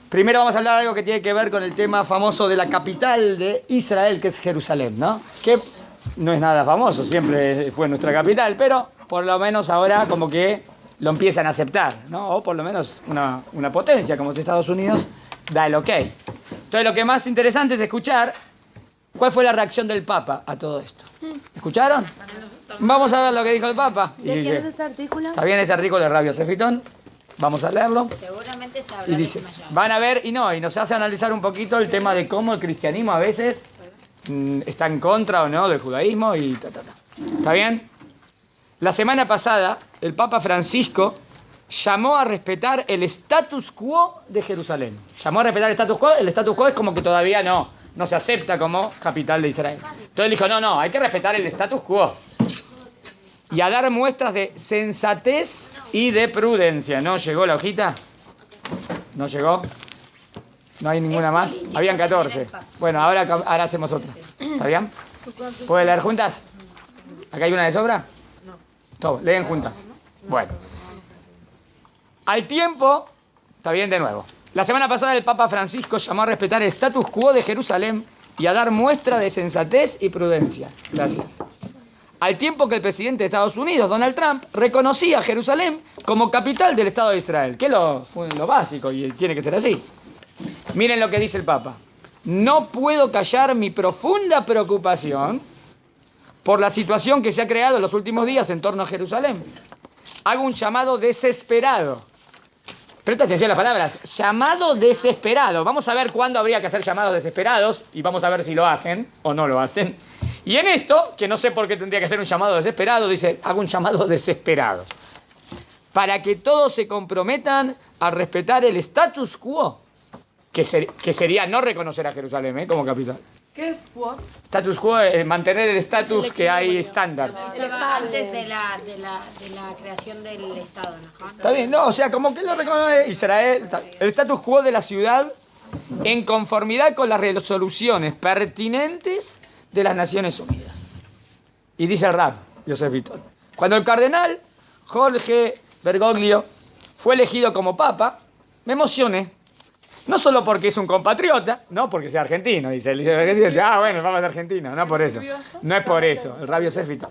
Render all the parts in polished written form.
Primero vamos a hablar de algo que tiene que ver con el tema famoso de la capital de Israel, que es Jerusalén, ¿no? Que no es nada famoso, siempre fue nuestra capital, pero por lo menos ahora como que lo empiezan a aceptar, ¿no? O por lo menos una potencia como es Estados Unidos da el ok. Entonces lo que más interesante es escuchar cuál fue la reacción del Papa a todo esto. ¿Escucharon? Vamos a ver lo que dijo el Papa. ¿De quién es este artículo? Está bien este artículo de Rabbi Yosef Fitton. Vamos a leerlo. Seguramente se habla Y de dice, Shemayah. van a ver, y nos hace analizar un poquito el tema de cómo el cristianismo a veces está en contra o no del judaísmo y ¿Está bien? La semana pasada, el Papa Francisco llamó a respetar el status quo de Jerusalén. Llamó a respetar el status quo. El status quo es como que todavía no se acepta como capital de Israel. Entonces dijo, no, hay que respetar el status quo. Y a dar muestras de sensatez y de prudencia. ¿No llegó la hojita? ¿No llegó? ¿No hay ninguna más? Habían 14. Bueno, ahora hacemos otra. ¿Está bien? ¿Pueden leer juntas? ¿Acá hay una de sobra? No. Todo, leen juntas. Bueno. Al tiempo, está bien de nuevo. La semana pasada el Papa Francisco llamó a respetar el status quo de Jerusalén y a dar muestra de sensatez y prudencia. Gracias. Al tiempo que el presidente de Estados Unidos, Donald Trump, reconocía a Jerusalén como capital del Estado de Israel, que es lo básico y tiene que ser así. Miren lo que dice el Papa. No puedo callar mi profunda preocupación por la situación que se ha creado en los últimos días en torno a Jerusalén. Hago un llamado desesperado. Presta atención a las palabras. Llamado desesperado. Vamos a ver cuándo habría que hacer llamados desesperados y vamos a ver si lo hacen o no lo hacen. Y en esto, que no sé por qué tendría que hacer un llamado desesperado, dice, hago un llamado desesperado. Para que todos se comprometan a respetar el status quo, que sería no reconocer a Jerusalén como capital. ¿Qué es quo? Status quo es mantener el estatus que hay estándar. Estaba antes de la creación del Estado, ¿no? Está bien, no, o sea, como que lo reconoce Israel, el status quo de la ciudad en conformidad con las resoluciones pertinentes de las Naciones Unidas. Y dice el Rab Yosef Fitton, cuando el cardenal Jorge Bergoglio fue elegido como papa, me emocioné. No solo porque es un compatriota, no porque sea argentino, dice el argentino, bueno, el papa es argentino, no por eso. No es por eso, el Rab Yosef Fitton.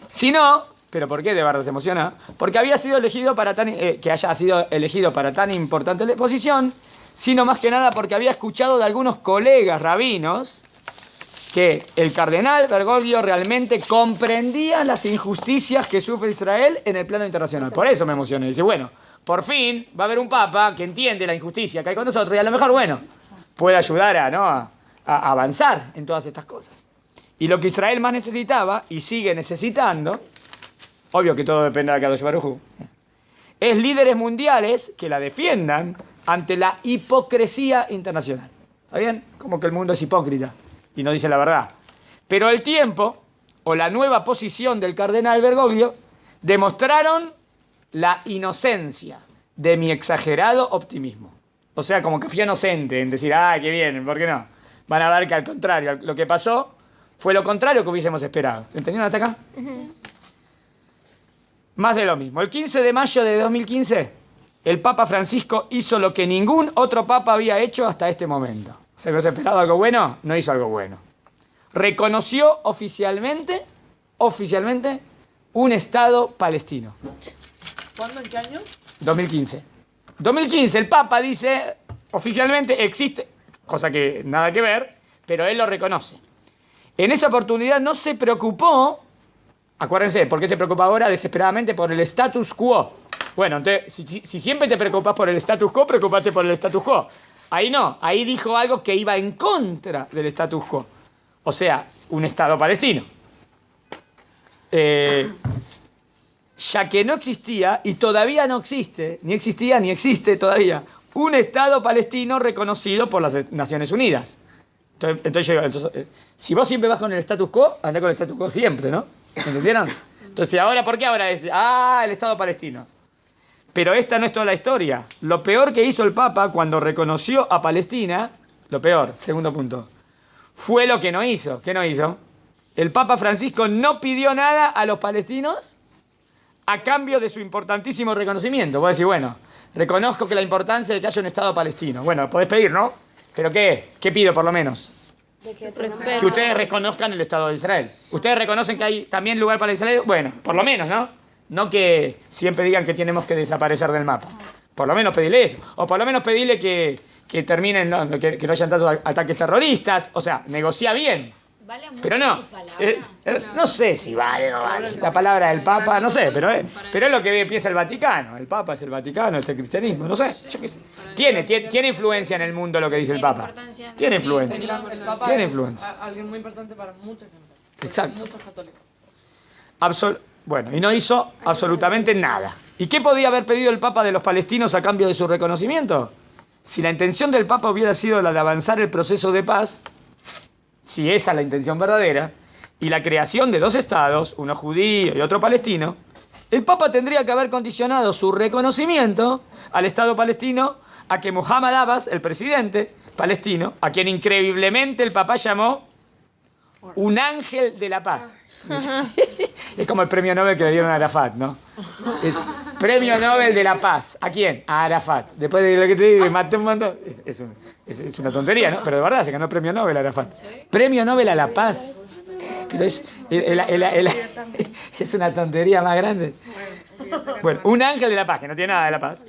Sino, pero ¿por qué de verdad se emociona? Porque había sido elegido que haya sido elegido para tan importante posición, sino más que nada porque había escuchado de algunos colegas rabinos que el cardenal Bergoglio realmente comprendía las injusticias que sufre Israel en el plano internacional. Por eso me emocioné. Dice, bueno, por fin va a haber un papa que entiende la injusticia que hay con nosotros y a lo mejor, bueno, puede ayudar a avanzar en todas estas cosas. Y lo que Israel más necesitaba, y sigue necesitando, obvio que todo depende de Kadosh Baruj Hu, es líderes mundiales que la defiendan ante la hipocresía internacional. ¿Está bien? Como que el mundo es hipócrita y no dice la verdad. Pero el tiempo, o la nueva posición del cardenal Bergoglio, demostraron la inocencia de mi exagerado optimismo. O sea, como que fui inocente en decir, qué bien, ¿por qué no? Van a ver que al contrario, lo que pasó fue lo contrario que hubiésemos esperado. ¿Entendieron hasta acá? Uh-huh. Más de lo mismo. El 15 de mayo de 2015, el Papa Francisco hizo lo que ningún otro papa había hecho hasta este momento. ¿Se había esperado algo bueno? No hizo algo bueno. Reconoció oficialmente un Estado palestino. ¿Cuándo? ¿En qué año? 2015. 2015, el Papa dice, oficialmente existe, cosa que nada que ver, pero él lo reconoce. En esa oportunidad no se preocupó, acuérdense, ¿por qué se preocupa ahora desesperadamente? Por el status quo. Bueno, entonces, si siempre te preocupas por el status quo, preocupate por el status quo. Ahí no, ahí dijo algo que iba en contra del status quo. O sea, un Estado palestino. Ya que no existía, y todavía no existe, ni existía ni existe todavía, un Estado palestino reconocido por las Naciones Unidas. Entonces, si vos siempre vas con el status quo, andá con el status quo siempre, ¿no? ¿Entendieron? Entonces, ¿ahora por qué ahora es? El Estado palestino. Pero esta no es toda la historia. Lo peor que hizo el Papa cuando reconoció a Palestina, lo peor, segundo punto, fue lo que no hizo. ¿Qué no hizo? El Papa Francisco no pidió nada a los palestinos a cambio de su importantísimo reconocimiento. Vos decís, bueno, reconozco que la importancia de que haya un Estado palestino. Bueno, podés pedir, ¿no? ¿Pero qué? ¿Qué pido por lo menos? Respeto. Que ustedes reconozcan el Estado de Israel. ¿Ustedes reconocen que hay también lugar para Israel? Bueno, por lo menos, ¿no? No que siempre digan que tenemos que desaparecer del mapa. Por lo menos pedirle eso. O por lo menos pedirle que terminen, ¿no? Que no hayan tantos ataques terroristas. O sea, negocia bien. ¿Vale mucho Pero no. su palabra? No sé si vale o no vale. La palabra del Papa, no sé, pero es lo que piensa el Vaticano. El Papa es el Vaticano, este cristianismo, no sé. Yo qué sé. Tiene influencia en el mundo lo que dice el Tiene Papa. importancia. Tiene influencia. El Papa Tiene es influencia. alguien muy importante para mucha gente. Exacto. Muchos católicos. Bueno, y no hizo absolutamente nada. ¿Y qué podía haber pedido el Papa de los palestinos a cambio de su reconocimiento? Si la intención del Papa hubiera sido la de avanzar el proceso de paz, si esa es la intención verdadera, y la creación de dos estados, uno judío y otro palestino, el Papa tendría que haber condicionado su reconocimiento al Estado palestino a que Mohammad Abbas, el presidente palestino, a quien increíblemente el Papa llamó un ángel de la paz. Es como el premio Nobel que le dieron a Arafat, ¿no? Premio Nobel de la paz. ¿A quién? A Arafat. Después de lo que te digo, maté un montón. Es una tontería, ¿no? Pero de verdad, se ganó premio Nobel a Arafat. Premio Nobel a la paz. Pero es una tontería más grande. Bueno, un ángel de la paz, que no tiene nada de la paz.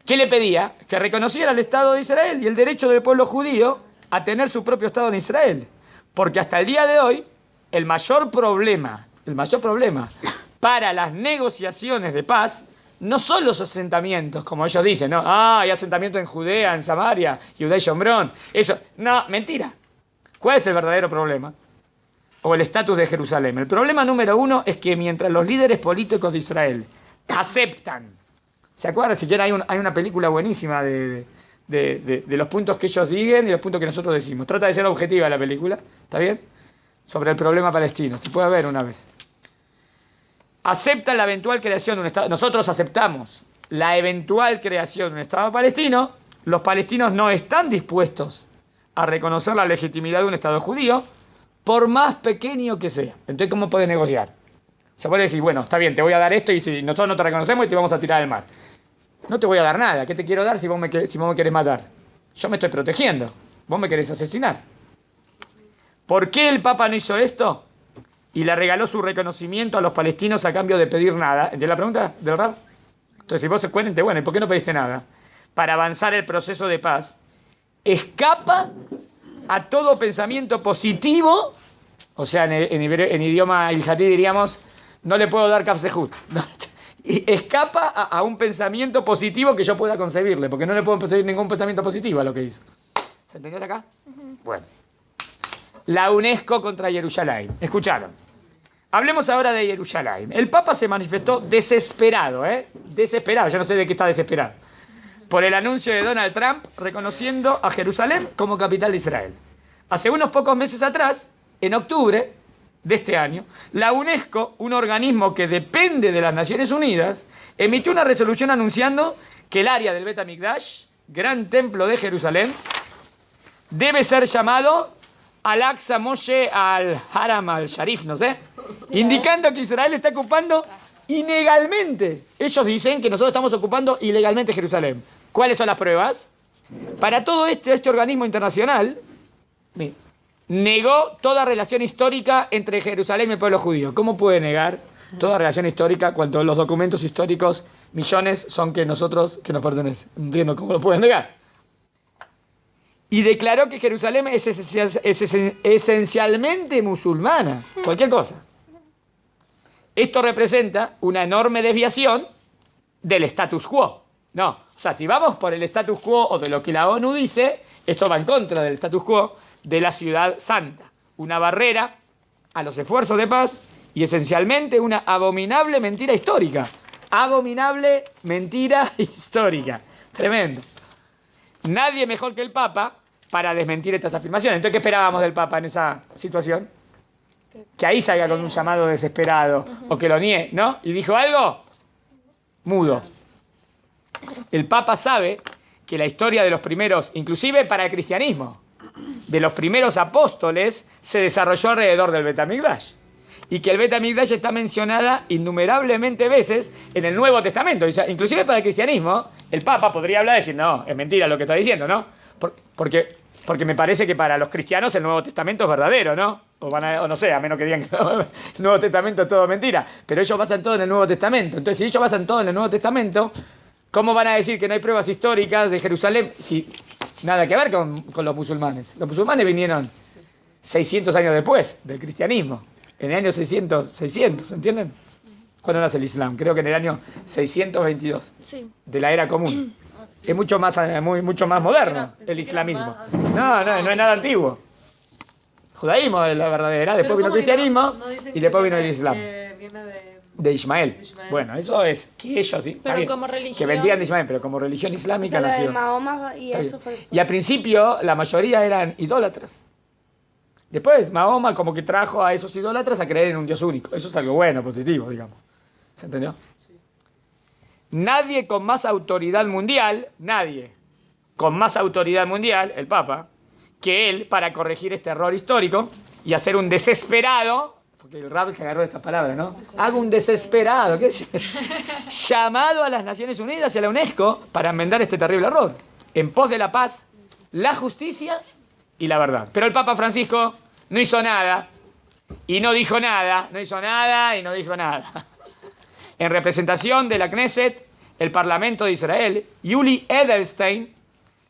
¿Qué le pedía? Que reconociera el Estado de Israel y el derecho del pueblo judío a tener su propio Estado en Israel. Porque hasta el día de hoy, el mayor problema para las negociaciones de paz no son los asentamientos, como ellos dicen, ¿no? Hay asentamientos en Judea, en Samaria, Judea y Shomrón. Eso, no, mentira. ¿Cuál es el verdadero problema? O el estatus de Jerusalén. El problema número uno es que mientras los líderes políticos de Israel aceptan, ¿se acuerdan? Siquiera hay una película buenísima de los puntos que ellos digan y los puntos que nosotros decimos. Trata de ser objetiva la película, ¿está bien? Sobre el problema palestino, se puede ver una vez. Aceptan la eventual creación de un Estado. Nosotros aceptamos la eventual creación de un Estado palestino. Los palestinos no están dispuestos a reconocer la legitimidad de un Estado judío, por más pequeño que sea. Entonces, ¿cómo puedes negociar? Se puede decir, bueno, está bien, te voy a dar esto y si nosotros no te reconocemos y te vamos a tirar al mar. No te voy a dar nada. ¿Qué te quiero dar si vos me querés matar? Yo me estoy protegiendo. Vos me querés asesinar. ¿Por qué el Papa no hizo esto? Y le regaló su reconocimiento a los palestinos a cambio de pedir nada. ¿Entiendes la pregunta del Rab? Entonces, si vos se cuenten, bueno, ¿y por qué no pediste nada? Para avanzar el proceso de paz, escapa a todo pensamiento positivo, o sea, en idioma iljatí diríamos, no le puedo dar kafsehut. Y escapa a un pensamiento positivo que yo pueda concebirle, porque no le puedo concebir ningún pensamiento positivo a lo que hizo. ¿Se entendió hasta acá? Bueno. La UNESCO contra Jerusalén. Escucharon. Hablemos ahora de Jerusalén. El Papa se manifestó desesperado, desesperado, yo no sé de qué está desesperado, por el anuncio de Donald Trump reconociendo a Jerusalén como capital de Israel. Hace unos pocos meses atrás, en octubre de este año, la UNESCO, un organismo que depende de las Naciones Unidas, emitió una resolución anunciando que el área del Bet HaMikdash, gran templo de Jerusalén, debe ser llamado Al-Aqsa Moshe al-Haram al-Sharif, no sé, indicando que Israel está ocupando ilegalmente. Ellos dicen que nosotros estamos ocupando ilegalmente Jerusalén. ¿Cuáles son las pruebas? Para todo este organismo internacional negó toda relación histórica entre Jerusalén y el pueblo judío. ¿Cómo puede negar toda relación histórica cuando los documentos históricos, millones, son que nos pertenecen? No entiendo cómo lo pueden negar. Y declaró que Jerusalén es esencialmente musulmana. Cualquier cosa. Esto representa una enorme desviación del status quo. No, o sea, si vamos por el status quo o de lo que la ONU dice, esto va en contra del status quo de la ciudad santa. Una barrera a los esfuerzos de paz y esencialmente una abominable mentira histórica. Abominable mentira histórica. Tremendo. Nadie mejor que el Papa para desmentir estas afirmaciones. Entonces, ¿qué esperábamos del Papa en esa situación? Que ahí salga con un llamado desesperado o que lo niegue, ¿no? ¿Y dijo algo? Mudo. El Papa sabe que la historia de los primeros, inclusive para el cristianismo, de los primeros apóstoles, se desarrolló alrededor del Bet HaMikdash. y que el Bet HaMikdash está mencionada innumerablemente veces en el Nuevo Testamento. Inclusive para el cristianismo, el Papa podría hablar y decir, no, es mentira lo que está diciendo, ¿no? Porque me parece que para los cristianos el Nuevo Testamento es verdadero, ¿no? O no sé, a menos que digan que el Nuevo Testamento es todo mentira. Pero ellos basan todo en el Nuevo Testamento. Entonces, si ellos basan todo en el Nuevo Testamento, ¿cómo van a decir que no hay pruebas históricas de Jerusalén? Si nada que ver con los musulmanes. Los musulmanes vinieron 600 años después del cristianismo. En el año 600, ¿entienden? ¿Cuándo nace el Islam? Creo que en el año 622 de la era común. Es mucho más moderno el islamismo. No es nada antiguo. Judaísmo es la verdadera, después vino el cristianismo y después vino el Islam. Viene De Ismael. Bueno, eso es que ellos, sí, está Pero bien, como religión. que vendían de Ismael, pero como religión islámica la de nació. Mahoma y Está eso bien. fue. Y al principio la mayoría eran idólatras. Después Mahoma como que trajo a esos idólatras a creer en un Dios único. Eso es algo bueno, positivo, digamos. ¿Se entendió? Nadie con más autoridad mundial, el Papa, que él para corregir este error histórico y hacer un desesperado, porque el rab que agarró esta palabra, ¿no? Hago un desesperado, ¿qué decir? Llamado a las Naciones Unidas y a la UNESCO para enmendar este terrible error, en pos de la paz, la justicia y la verdad. Pero el Papa Francisco no hizo nada, y no dijo nada, En representación de la Knesset, el Parlamento de Israel, Yuli Edelstein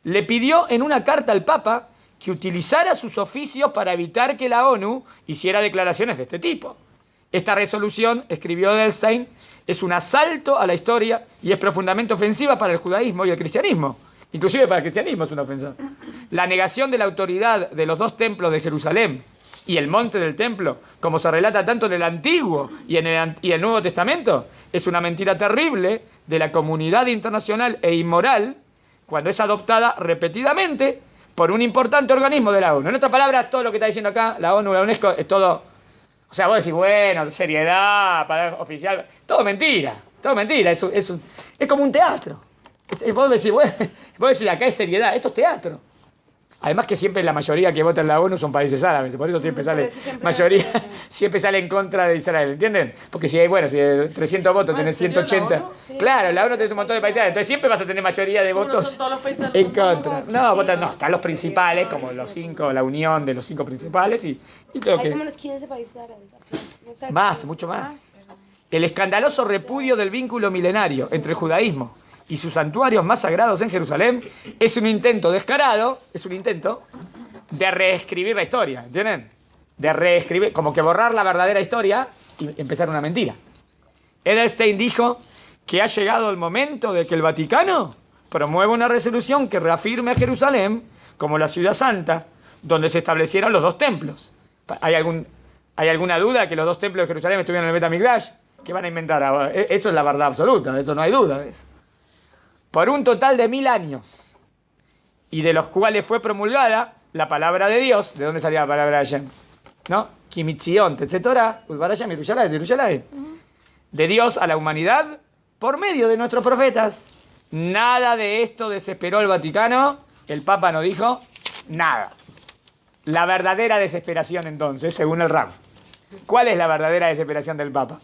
le pidió en una carta al Papa que utilizara sus oficios para evitar que la ONU hiciera declaraciones de este tipo. Esta resolución, escribió Edelstein, es un asalto a la historia y es profundamente ofensiva para el judaísmo y el cristianismo. Inclusive para el cristianismo es una ofensa. La negación de la autoridad de los dos templos de Jerusalén y el monte del templo, como se relata tanto en el Antiguo y en el Nuevo Testamento, es una mentira terrible de la comunidad internacional e inmoral cuando es adoptada repetidamente por un importante organismo de la ONU. En otras palabras, todo lo que está diciendo acá, la ONU, la UNESCO, es todo... O sea, vos decís, bueno, seriedad, para oficial... Todo mentira, es como un teatro. Vos decís, acá es seriedad, esto es teatro. Además que siempre la mayoría que vota en la ONU son países árabes, por eso siempre sale, siempre sale en contra de Israel, ¿entienden? Porque si de 300 votos tenés 180, claro, la ONU tiene un montón de países árabes, entonces siempre vas a tener mayoría de votos en contra. No, están los principales, como los 5, la unión de los 5 principales, y creo Hay como que... unos 15 países árabes. Más, mucho más. El escandaloso repudio del vínculo milenario entre el judaísmo y sus santuarios más sagrados en Jerusalén es un intento descarado, de reescribir la historia, ¿entienden? De reescribir, como que borrar la verdadera historia y empezar una mentira. Edelstein dijo que ha llegado el momento de que el Vaticano promueva una resolución que reafirme a Jerusalén como la ciudad santa, donde se establecieron los dos templos. ¿Hay alguna duda que los dos templos de Jerusalén estuvieron en el Bet HaMikdash? ¿Qué van a inventar ahora? Esto es la verdad absoluta, de eso no hay duda. Por un total de 1000 años, y de los cuales fue promulgada la palabra de Dios. ¿De dónde salía la palabra de Hashem? ¿No? Kimitzion, Tetzetorah, Udbarayam, Yerushalayim. De Dios a la humanidad por medio de nuestros profetas. Nada de esto desesperó el Vaticano. El Papa no dijo nada. La verdadera desesperación entonces, según el Rab. ¿Cuál es la verdadera desesperación del Papa?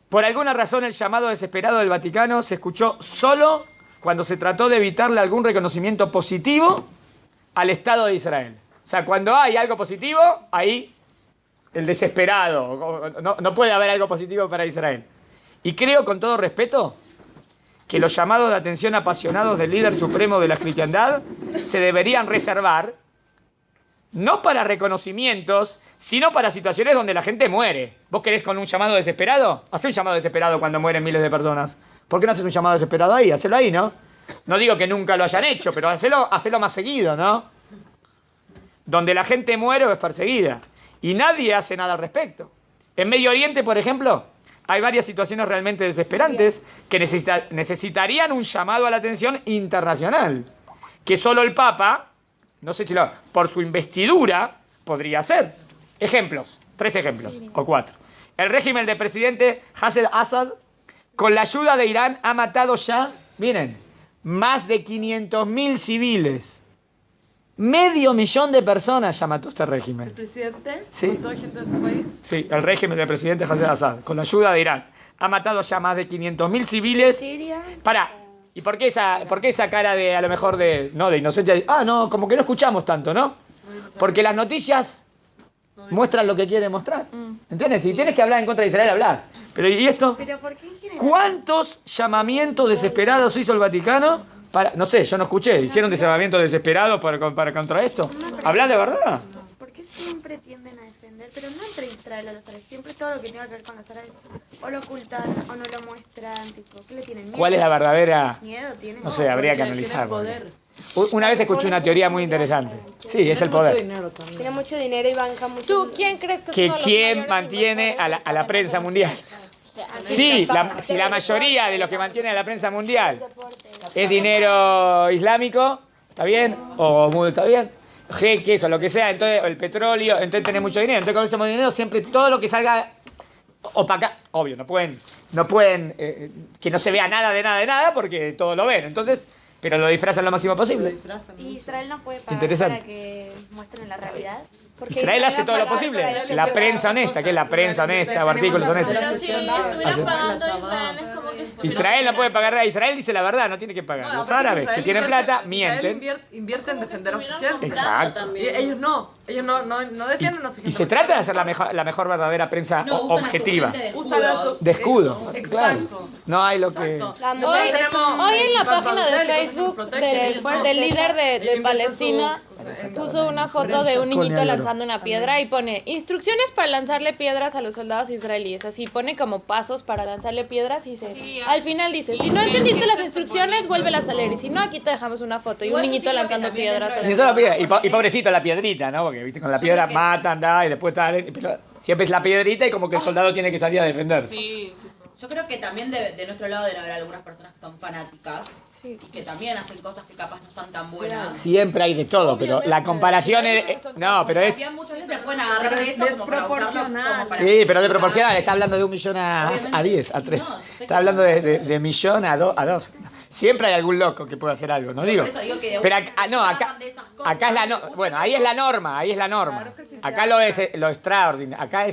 Por alguna razón el llamado desesperado del Vaticano se escuchó solo cuando se trató de evitarle algún reconocimiento positivo al Estado de Israel. O sea, cuando hay algo positivo, ahí el desesperado. No puede haber algo positivo para Israel. Y creo, con todo respeto, que los llamados de atención apasionados del líder supremo de la cristiandad se deberían reservar no para reconocimientos, sino para situaciones donde la gente muere. ¿Vos querés con un llamado desesperado? Hacé un llamado desesperado cuando mueren miles de personas. ¿Por qué no haces un llamado desesperado ahí? Hacelo ahí, ¿no? No digo que nunca lo hayan hecho, pero hacelo más seguido, ¿no? Donde la gente muere o es perseguida. Y nadie hace nada al respecto. En Medio Oriente, por ejemplo, hay varias situaciones realmente desesperantes que necesitarían un llamado a la atención internacional. Que solo el Papa... No sé si por su investidura podría ser. Ejemplos, 3 ejemplos, o 4. El régimen del presidente Hassan Assad, con la ayuda de Irán, ha matado ya, miren, más de 500.000 civiles. 500.000 de personas ya mató este El régimen. presidente Sí. mató a gente de su país. Sí, el régimen del presidente Hafez Assad, con la ayuda de Irán. Ha matado ya más de 500.000 civiles. Siria. Pará, ¿y por qué esa cara de, a lo mejor, no, de inocencia? Ah, no, como que no escuchamos tanto, ¿no? Porque las noticias muestran lo que quieren mostrar. ¿Entiendes? Si tienes que hablar en contra de Israel, hablas. Pero ¿y esto? Pero ¿por qué en general? ¿Cuántos llamamientos desesperados hizo el Vaticano? No sé, yo no escuché. ¿Hicieron llamamientos desesperados para contra esto? ¿Hablan de verdad? ¿Por qué siempre tienden a defender, pero no entre Israel a los árabes? Siempre todo lo que tenga que ver con los árabes o lo ocultan o no lo muestran, tipo, ¿qué le tienen miedo? ¿Cuál es la verdadera? Miedo tienen. No sé, habría que Porque analizarlo. tiene poder. Una vez escuché una teoría muy interesante. Sí, es el Mucho poder. dinero también. Tiene mucho dinero y banca mucho. ¿Tú quién crees que Que son los quién mayores mantiene a la prensa mundial. Sí, si la mayoría de los que mantienen a la prensa mundial es dinero islámico, ¿está bien? O está bien, jeques o lo que sea, entonces el petróleo, entonces tenés mucho dinero. Entonces con ese dinero siempre todo lo que salga opaca, obvio, no pueden que no se vea nada de nada porque todo lo ven. Entonces, pero lo disfrazan lo máximo Lo posible. disfrazan Y mucho. Israel no puede pagar Interesante. para que muestren la realidad. Porque Israel hace va a todo lo pagar posible. para que La sepa. prensa honesta, que es la prensa honesta, o artículos honestos. Pero si estuvieran pagando Israel es como que Israel no puede pagar nada. Israel dice la verdad, no tiene que pagar. No, Los aparte árabes Israel que tienen invierte- plata Israel mienten. invierte en defender a su gente. Exacto. Y ellos no defienden a su gente. Y se trata de hacer la mejor verdadera prensa objetiva. Usan a su- De escudo, Exacto. claro. No hay lo que... Exacto. La Hoy, mujer hoy en la Bad página de Bunny, Facebook protege, del líder de Ellos Palestina invierten puso una foto de un niñito Coño, lanzando una piedra y pone instrucciones para lanzarle piedras a los soldados israelíes. Así pone como pasos para lanzarle piedras y dice, al final dice, si no entendiste las instrucciones, vuélvelas a leer. Y si no, aquí te dejamos una foto y un niñito lanzando piedras. a Y, los solo piedra, y pobrecito la piedrita, ¿no? Porque viste con la piedra matan, da, y después tal, pero siempre es la piedrita y como que el soldado tiene que salir a defender. Yo creo que también de nuestro lado deben haber algunas personas que son fanáticas y que también hacen cosas que capaz no están tan buenas. Siempre hay de todo, pero la comparación es... No, pero es... También muchas veces se pueden agarrar de eso como para usarlo como para... Sí, pero de proporcional, está hablando de 1 millón a 10, a 3. Está hablando de millón a 2. Siempre hay algún loco que puede hacer algo, no digo. Por eso digo que de Pero última no, acá de esas cosas, es la bueno, ahí es la norma, Acá lo es lo extraordinario, acá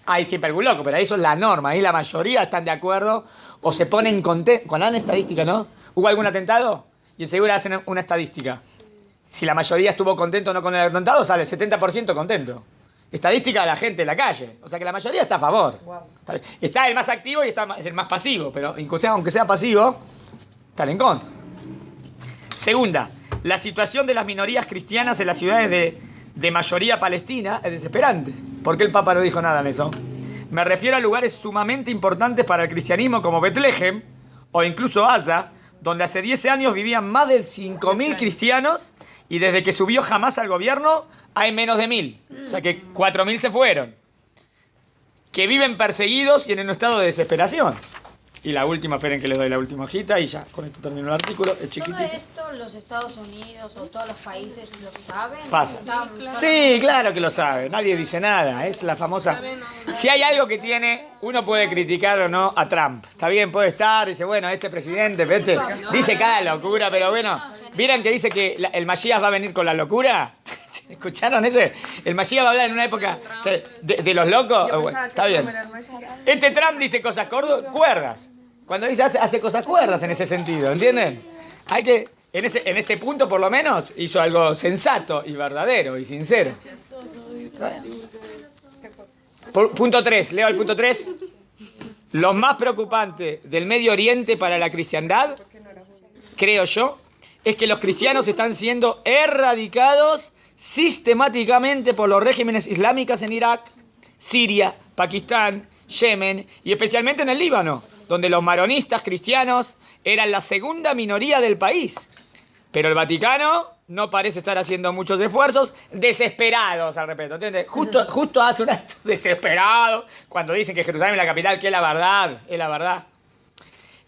hay siempre algún loco, pero ahí eso es la norma, ahí la mayoría están de acuerdo o se ponen contentos. Cuando dan estadística, ¿no? ¿Hubo algún atentado? Y enseguida hacen una estadística. Si la mayoría estuvo contento o no con el atentado, sale 70% contento. Estadística de la gente en la calle. O sea que la mayoría está a favor. Está el más activo y está el más pasivo, pero aunque sea pasivo, están en contra. Segunda, la situación de las minorías cristianas en las ciudades de mayoría palestina es desesperante. ¿Por qué el Papa no dijo nada en eso? Me refiero a lugares sumamente importantes para el cristianismo como Betlehem o incluso Gaza, donde hace 10 años vivían más de 5.000 cristianos y desde que subió Hamás al gobierno hay menos de 1.000. O sea que 4.000 se fueron. Que viven perseguidos y en un estado de desesperación. Y la última, esperen que les doy la última hojita y ya, con esto termino el artículo, es ¿Todo chiquitito. esto los Estados Unidos o todos los países lo saben? Pasa. Sí, claro que lo sabe, nadie dice nada, es la famosa... Si hay algo que tiene, uno puede criticar o no a Trump, está bien, puede estar, dice, bueno, este presidente, dice cada locura, pero bueno, ¿vieron que dice que el Mashiach va a venir con la locura? ¿Escucharon ese? El Mashiach va a hablar en una época de los locos, bueno, está bien. Este Trump dice cosas cuerdas. Cuando dice hace cosas cuerdas en ese sentido, ¿entienden? Hay que, en este punto por lo menos, hizo algo sensato y verdadero y sincero. Punto 3, leo el punto 3. Lo más preocupante del Medio Oriente para la cristiandad, creo yo, es que los cristianos están siendo erradicados sistemáticamente por los regímenes islámicos en Irak, Siria, Pakistán, Yemen y especialmente en el Líbano, donde los maronistas cristianos eran la segunda minoría del país. Pero el Vaticano no parece estar haciendo muchos esfuerzos, desesperados al respecto, ¿entiendes? Justo hace un acto desesperado cuando dicen que Jerusalén es la capital, que es la verdad, es la verdad.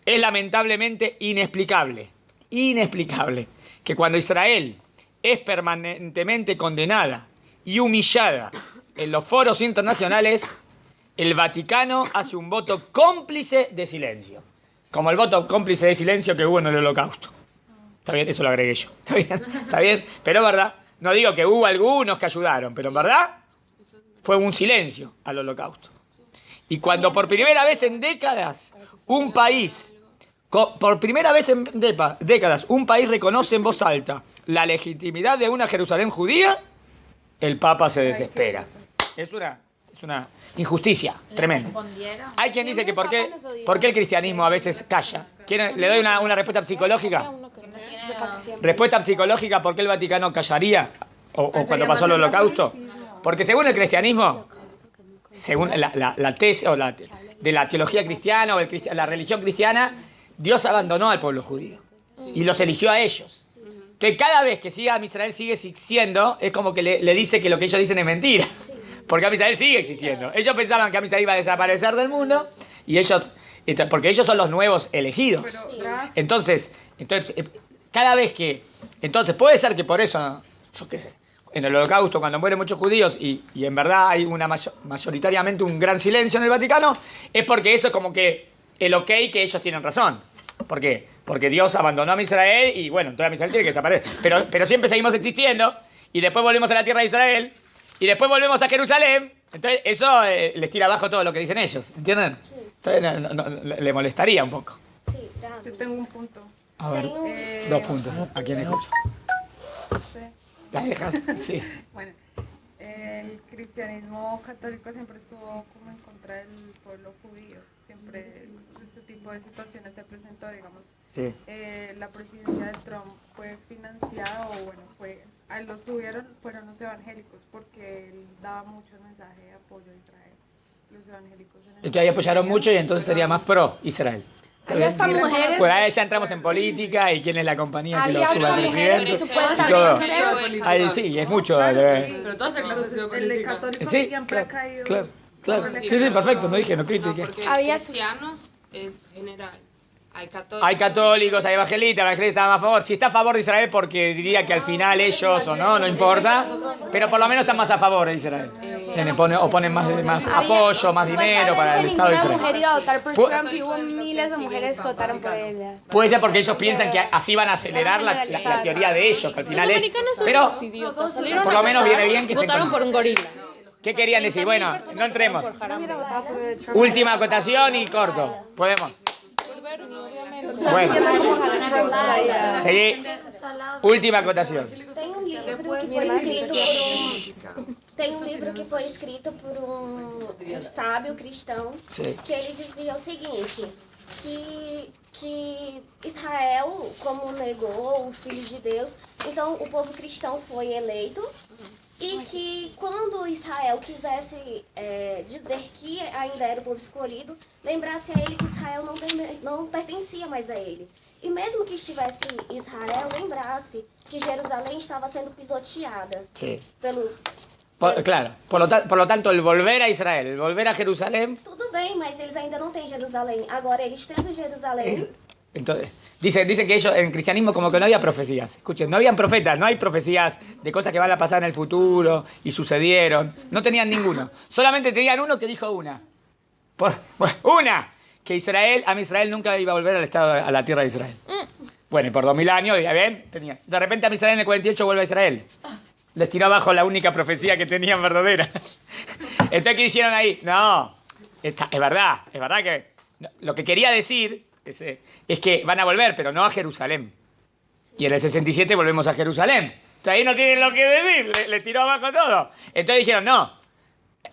Es lamentablemente inexplicable que cuando Israel es permanentemente condenada y humillada en los foros internacionales, el Vaticano hace un voto cómplice de silencio. Como el voto cómplice de silencio que hubo en el Holocausto. Está bien, eso lo agregué yo. Está bien, pero es verdad. No digo que hubo algunos que ayudaron, pero en verdad fue un silencio al holocausto. Y cuando por primera vez en décadas un país, por primera vez en décadas, un país reconoce en voz alta la legitimidad de una Jerusalén judía, el Papa se desespera. Es una injusticia tremenda. Hay quien dice que por qué el cristianismo a veces calla. ¿Le doy una respuesta psicológica? Respuesta psicológica, ¿por qué el Vaticano callaría? O cuando pasó el holocausto. Porque según el cristianismo, según la tesis de la teología cristiana o la religión cristiana, Dios abandonó al pueblo judío y los eligió a ellos. Entonces cada vez que siga Israel sigue existiendo, es como que le dice que lo que ellos dicen es mentira. Porque Israel sigue existiendo. Ellos pensaban que Israel iba a desaparecer del mundo y porque ellos son los nuevos elegidos. Entonces, cada vez que... Entonces puede ser que por eso, yo qué sé, en el holocausto cuando mueren muchos judíos y en verdad hay mayoritariamente un gran silencio en el Vaticano, es porque eso es como que el ok que ellos tienen razón. ¿Por qué? Porque Dios abandonó a Israel y bueno, entonces Israel tiene que desaparecer. Pero siempre seguimos existiendo y después volvemos a la tierra de Israel y después volvemos a Jerusalén. Entonces eso les tira abajo todo lo que dicen ellos, ¿entienden? Entonces le molestaría un poco. Yo tengo un punto. A ver, 2 puntos. ¿A quién escucho? Sí. ¿Las dejas? Sí. Bueno, el cristianismo católico siempre estuvo como en contra del pueblo judío. Siempre este tipo de situaciones se presentó, digamos. Sí. La presidencia de Trump fue financiada, o bueno, los tuvieron, fueron los evangélicos, porque él daba mucho el mensaje de apoyo a Israel. Los evangélicos en el Entonces ahí apoyaron mucho y entonces sería más pro Israel. Había hasta mujeres. Por ahí ya entramos en política y quién es la compañía que lo Había sube al mujeres presidente que y todo. supuestamente. Ahí sí, es mucho. Pero todas esas clases de el política. católico Sí, siempre ha caído. claro. Sí, perfecto, no dije, no critiqué. Porque Había cristianos es general. Hay católicos, hay evangelistas están a favor. Si está a favor de Israel porque diría que al final ellos o no importa, pero por lo menos están más a favor de Israel. O ponen más apoyo, más dinero para el Estado de Ninguna mujer Israel. iba a votar por Trump y hubo miles de mujeres que votaron por él. Puede ser porque ellos piensan que así van a acelerar la teoría de ellos, que al final es... Pero por lo menos viene bien que estén votaron por un gorila. ¿Qué querían decir? Bueno, no entremos. Última acotación y corto. Podemos. Bueno, seguí. Última acotación. Tem um livro que foi escrito por um sábio cristão, Sim. que ele dizia o seguinte, que Israel, como negou o Filho de Deus, então o povo cristão foi eleito, e que quando Israel quisesse dizer que ainda era o povo escolhido, lembrasse a ele que Israel não pertencia mais a ele. E mesmo que estivesse Israel, lembrasse que Jerusalém estava sendo pisoteada Sí. pelo... Claro, por lo tanto, el volver a Israel, el volver a Jerusalén. Tudo bem, mas eles ainda não têm Jerusalém. Agora, eles tendo Jerusalém... Entonces, dicen que ellos en cristianismo como que no había profecías. Escuchen, no habían profetas, no hay profecías de cosas que van a pasar en el futuro y sucedieron. No tenían ninguno. Solamente tenían uno que dijo una. Que Israel nunca iba a volver a la tierra de Israel. Bueno, y por 2000 años, ya ven, tenía. De repente Israel en el 48 vuelve a Israel. Les tiró abajo la única profecía que tenían verdadera. Entonces, ¿qué hicieron ahí? No, es verdad que lo que quería decir es que van a volver, pero no a Jerusalén. Y en el 67 volvemos a Jerusalén. Entonces ahí no tienen lo que decir, le tiró abajo todo. Entonces dijeron,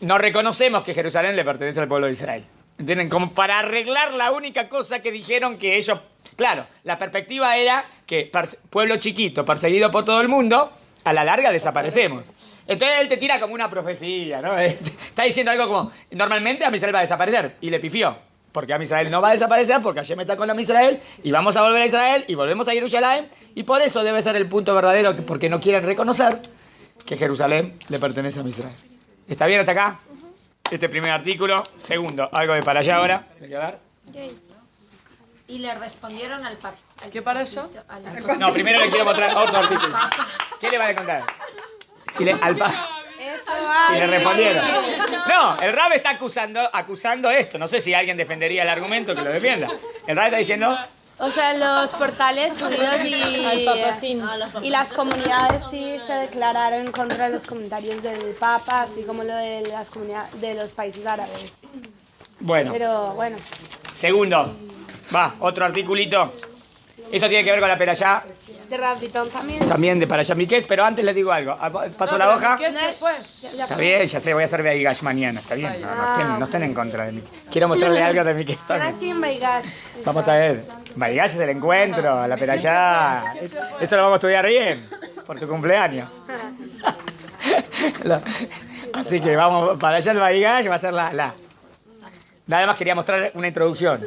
no reconocemos que Jerusalén le pertenece al pueblo de Israel. ¿Entienden? Como para arreglar la única cosa que dijeron que ellos... Claro, la perspectiva era que pueblo chiquito, perseguido por todo el mundo, a la larga desaparecemos. Entonces él te tira como una profecía, ¿no? Está diciendo algo como, normalmente Amisrael va a desaparecer, y le pifió. Porque Amisrael no va a desaparecer, porque Hashem está con Amisrael, y vamos a volver a Israel, y volvemos a Jerusalén, y por eso debe ser el punto verdadero, porque no quieren reconocer que Jerusalén le pertenece a Amisrael. ¿Está bien hasta acá? Este primer artículo. Segundo, algo de para allá ahora. ¿Me queda dar? Y le respondieron al papá. ¿Qué para yo? No, primero le quiero mostrar otro artículo. ¿Qué le van a contar? Si le respondieron. No, el Rab está acusando esto. No sé si alguien defendería el argumento que lo defienda. El Rab está diciendo O sea, los portales judíos Al Papa sin. y las comunidades sí se declararon contra los comentarios del Papa, así como lo de las comunidades de los países árabes. Bueno, Pero bueno, segundo. Va, otro articulito. Eso tiene que ver con la perashá, de Rabitón también. también de Parashá Miquet, pero antes les digo algo. Paso la hoja. ¿Qué se fue? Está bien, ya sé, voy a hacer Beigash mañana, está bien. No estén en contra de mí. Quiero mostrarles algo de Miquet Era también. así en Baigash. Vamos a ver. Beigash es el encuentro, la perashá. Eso lo vamos a estudiar bien, por tu cumpleaños. Así que vamos, para allá el Beigash va a ser la. Nada más quería mostrar una introducción.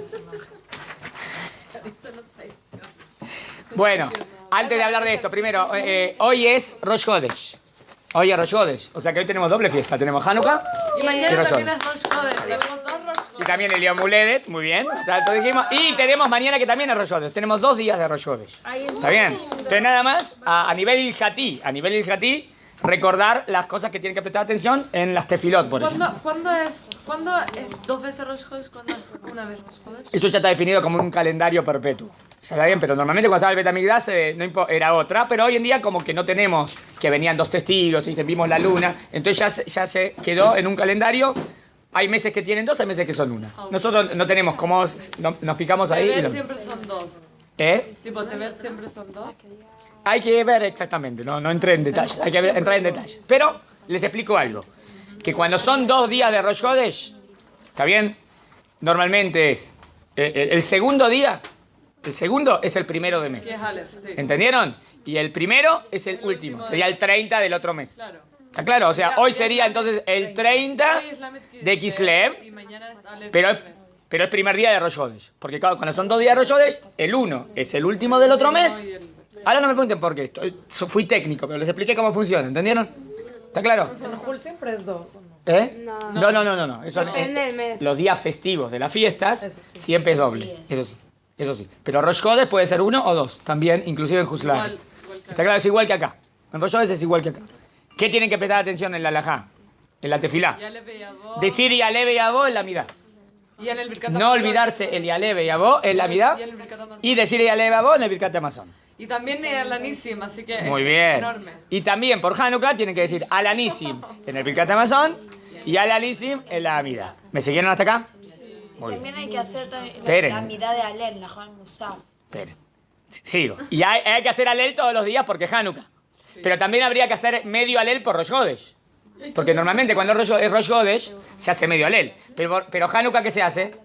Bueno, antes de hablar de esto, primero, hoy es Rosh Hodesh. Hoy es Rosh Hodesh. O sea que hoy tenemos doble fiesta. Tenemos Hanukkah Y y mañana Rosh también Hodesh. es Rosh Hodesh. Tenemos dos Rosh Hodesh. Y también el Yom Huledet, muy bien. O sea, esto dijimos. Y tenemos mañana que también es Rosh Hodesh. Tenemos 2 días de Rosh Hodesh. ¿Está bien? Entonces nada más, a nivel Ilhatí, recordar las cosas que tienen que prestar atención en las tefilot, por ejemplo. ¿Cuándo es 2 veces Rosh Hodesh? ¿Cuándo es una vez Rosh Hodesh? Eso ya está definido como un calendario perpetuo. Está bien, pero normalmente cuando estaba el Betamigdash era otra, pero hoy en día como que no tenemos que venían 2 testigos y vimos la luna, entonces ya se quedó en un calendario. Hay meses que tienen 2, hay meses que son 1. Nosotros no tenemos como nos fijamos ahí. Tebet siempre son 2. ¿Eh? Tipo, Tebet siempre son 2. Hay que ver exactamente, no entré en detalle, hay que entrar en detalle. Pero les explico algo, que cuando son 2 días de Rosh Hodesh, ¿está bien? Normalmente es el segundo día, el segundo es el primero de mes. Que es Aleph, sí. ¿Entendieron? Y el primero es el último, sería el 30 del otro mes. Claro. ¿Está claro? O sea, hoy sería entonces el 30 Hoy es Lamed de Kislev, Y mañana es Aleph. pero es primer día de Rosh Hodesh. Porque claro, cuando son 2 días de Rosh Hodesh, el 1 es el último del otro mes. Ahora no me pregunten por qué, fui técnico, pero les expliqué cómo funciona, ¿entendieron? ¿Está claro? En Jul siempre es 2, ¿o no? ¿Eh? No. No. Eso, Depende del mes. los días festivos de las fiestas siempre es doble, eso sí. Pero Rosh Hodesh puede ser 1 o 2, también, inclusive en Juzlar. Está claro, es igual que acá. En Rosh Hodesh es igual que acá. ¿Qué tienen que prestar atención en la halajá? En la tefilá. Decir Yaleve y Abó en la midá. Y en el Birkat No Hamazon. olvidarse el Yaleve y Abó en la midá. Y en el Birkat Hamazon. Y decir Yaleve y Abó en el Birkat Hamazon. Y también el Anisim, así que Muy es bien. enorme. Y también por Hanukkah tienen que decir Al Anisim en el Birkat Hamazon y Al Anisim en la Amida. ¿Me siguieron hasta acá? Muy bien. También hay que hacer Esperen. la mitad de Alel, la Juan Musaf. Esperen. Sigo. Y hay que hacer Alel todos los días porque es Hanukkah. Pero también habría que hacer medio Alel por Rosh Hodesh. Porque normalmente cuando es Rosh Hodesh se hace medio Alel. Pero Hanukkah, ¿qué se hace?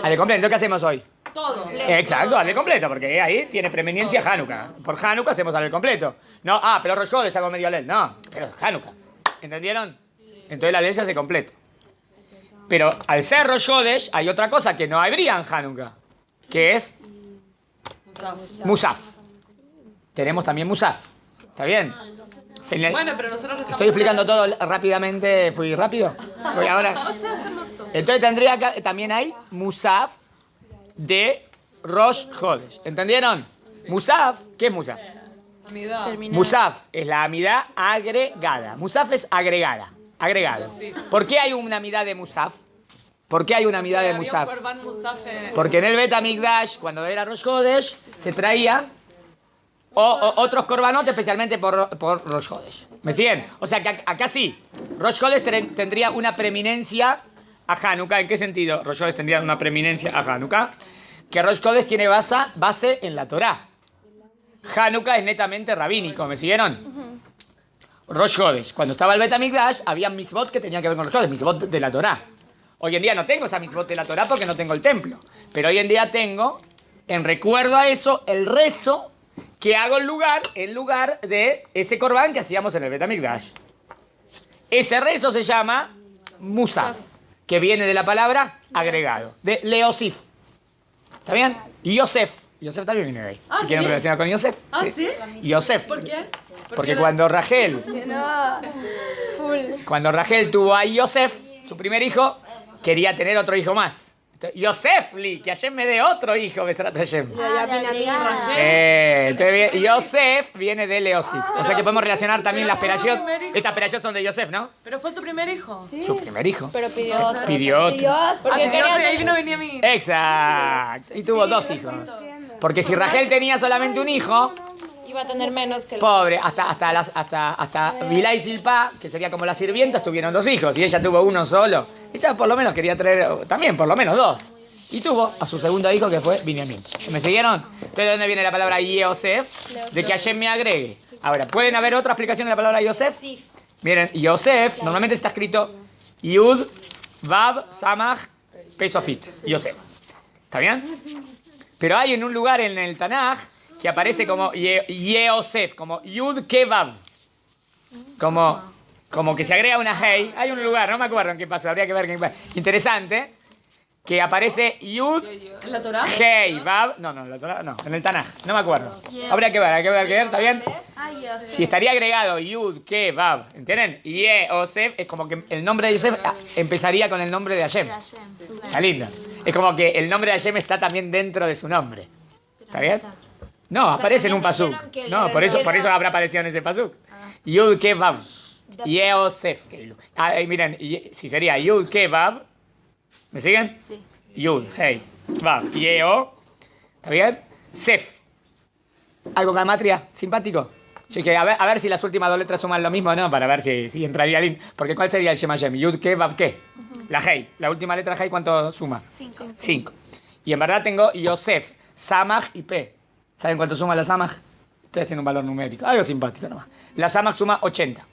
Alel completo. Entonces, ¿qué hacemos hoy? Todo. Exacto, Alel completo, porque ahí tiene preeminencia Hanukkah. Por Hanukkah hacemos Alel completo. No, pero Rosh Hodesh hago medio Alel. No, pero es Hanukkah. ¿Entendieron? Entonces el Alel se hace completo. Pero al ser Rosh Hodesh hay otra cosa que no habría en Hanukkah, que es Musaf. Tenemos también Musaf. ¿Está bien? Bueno, pero nosotros Estoy explicando todo rápidamente. ¿Fui rápido? Voy ahora. Entonces tendría que, también hay Musaf de Rosh Hodesh. ¿Entendieron? Musaf, ¿qué es Musaf? Musaf es la amidad agregada. Musaf es agregada. Agregado. ¿Por qué hay una amidad de Musaf? ¿Por qué hay una amidad de Musaf? Porque en el Betamigdash, cuando era Rosh Hodesh, se traía otros korbanot, especialmente por Rosh Hodesh. ¿Me siguen? O sea que acá sí, Rosh Hodesh tendría una preeminencia a Hanukkah. ¿En qué sentido Rosh Hodesh tendría una preeminencia a Hanukkah? Que Rosh Hodesh tiene base en la Torá. Hanukkah es netamente rabínico. ¿Me siguieron? Rosh Hodesh, cuando estaba el Betamigdash, había mitzvot que tenían que ver con Rosh Hodesh, mitzvot de la Torá. Hoy en día no tengo esa mitzvot de la Torá porque no tengo el templo. Pero hoy en día tengo, en recuerdo a eso, el rezo que hago en lugar de ese corbán que hacíamos en el Betamigdash. Ese rezo se llama Musaf, que viene de la palabra agregado, de Leosif. ¿Está bien? Yosef. Yosef también viene de ahí. Si quieren relacionar con Yosef. ¿Sí? Yosef. ¿Por qué? Porque cuando Rachel tuvo a Yosef, su primer hijo, quería tener otro hijo más. Entonces, Yosef, que Hashem me dé otro hijo, Besrat Hashem. Entonces, Yosef viene de Leosif. O sea que podemos relacionar también las perashot. Estas perashot son de Yosef, ¿no? Pero fue su primer hijo. Su primer hijo. Pero pidió otro. Pidió otro. Porque quería ahí vino Benjamín. Exacto. Y tuvo 2 hijos. Porque si Rachel tenía solamente un hijo, Iba a tener menos que el... pobre, hasta Bilá y Silpá, que sería como las sirvientas, tuvieron 2 hijos y ella tuvo uno solo. Ella por lo menos quería traer también por lo menos 2. Y tuvo a su segundo hijo que fue Binyamin. ¿Me siguieron? Entonces, ¿de dónde viene la palabra Yosef? De que Hashem me agregue. Ahora, ¿pueden haber otra explicación de la palabra Yosef? Miren, Yosef normalmente está escrito Yud, Vav, Samach, Pesofit. Yosef. ¿Está bien? Pero hay en un lugar en el Tanaj que aparece como Yosef, como Yud Kevav. Como que se agrega una Hey. Hay un lugar, no me acuerdo en qué pasó, habría que ver qué pasó. Interesante, que aparece Yud, ¿En la Torah? Hey, Vav. No, en la Torah, no, en el Tanaj, no me acuerdo. Habría que ver, ¿está bien? Si estaría agregado Yud, Kevav, ¿entienden? Yosef, es como que el nombre de Yosef empezaría con el nombre de Hashem. Está lindo. Es como que el nombre de Hashem está también dentro de su nombre. ¿Está bien? No, aparece en un pasuk. No, por eso habrá aparecido en ese pasuk. Yud Kevav. Yosef. Miren, si sería Yud Kevav. ¿Me siguen? Sí. Yud, Hey, Vav, Yeo. ¿Está bien? Sef. ¿Algo con gematria? ¿Simpático? Sí, que a ver si las últimas 2 letras suman lo mismo, ¿no? Para ver si entraría bien. Porque ¿cuál sería el Shem Hashem? Yud Kevav, ¿qué? La Hey. La última letra Hey, ¿cuánto suma? 5. Y en verdad tengo Yosef, Samach y P. ¿Saben cuánto suma la Samach? Estoy haciendo un valor numérico. Algo simpático nomás. La Samach suma 80.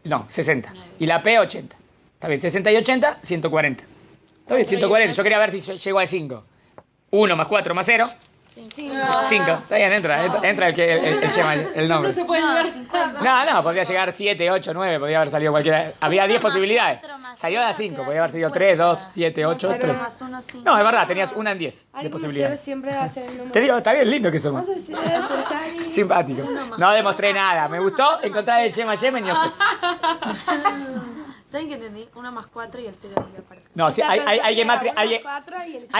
No, 60. Y la P 80. Está bien, 60 y 80, 140. Está bien, 140. Yo quería ver si llego al 5. 1 más 4 más 0. 5. Está bien, entra el nombre. No se puede llevar 50. No, podría llegar 7, 8, 9, podría haber salido cualquiera. Había 10 posibilidades. Salió de a 5, podría haber salido 3, 2, 7, 8, 3. No, es verdad, tenías una en 10 de posibilidades. Siempre va a ser el número. Te digo, está bien lindo que somos. Vamos a decir eso, Shani. Simpático. No demostré nada. Me gustó encontrar el Shem Hashem en Yosef. ¿Saben qué entendí? 1 más 4 y el 0 ahí aparte. No, sí, hay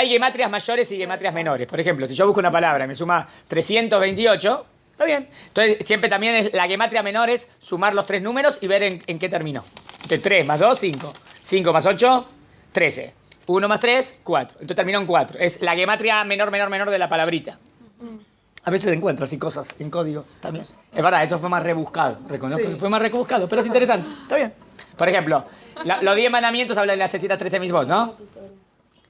gematrias mayores y gematrias menores. Por ejemplo, si yo busco una palabra y me suma 328, está bien. Entonces, siempre también es la gematria menor es sumar los 3 números y ver en qué terminó. Entonces, 3 más 2, 5. 5 más 8, 13. 1 más 3, 4. Entonces terminó en 4. Es la gematria menor de la palabrita. A veces encuentro así cosas en código también. Es verdad, eso fue más rebuscado. Reconozco que fue más rebuscado, pero es interesante. Está bien. Por ejemplo, los 10 mandamientos hablan de las 613 misbot, ¿no?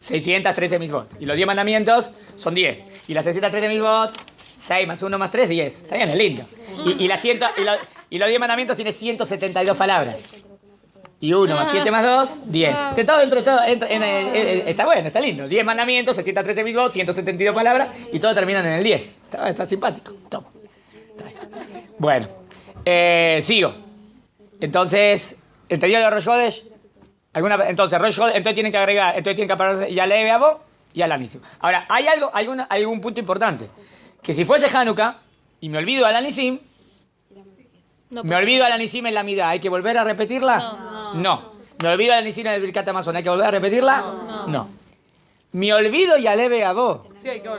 613 misbot. Y los 10 mandamientos son 10. Y las 613 misbot, 6 más 1 más 3, 10. Está bien, es lindo. Y los 10 mandamientos tienen 172 palabras. Y 1 más 7 más 2, 10. Está bueno, está lindo. 10 mandamientos, 613 misbot, 172 palabras y todo terminan en el 10. Está simpático. Toma. Bueno, sigo. Entonces, ¿entendió lo de Rosh Hodesh? Entonces, Rosh Hodesh, entonces tienen que agregar, aparecer ya Levi Abo y Alanissim. Ahora, hay un punto importante. Que si fuese Hanukkah y me olvido Alanissim, me olvido Alanissim en la Midá, ¿hay que volver a repetirla? No. ¿Me olvido Alanissim en el Birkat Hamazon, hay que volver a repetirla? No. Me olvido Levi Abo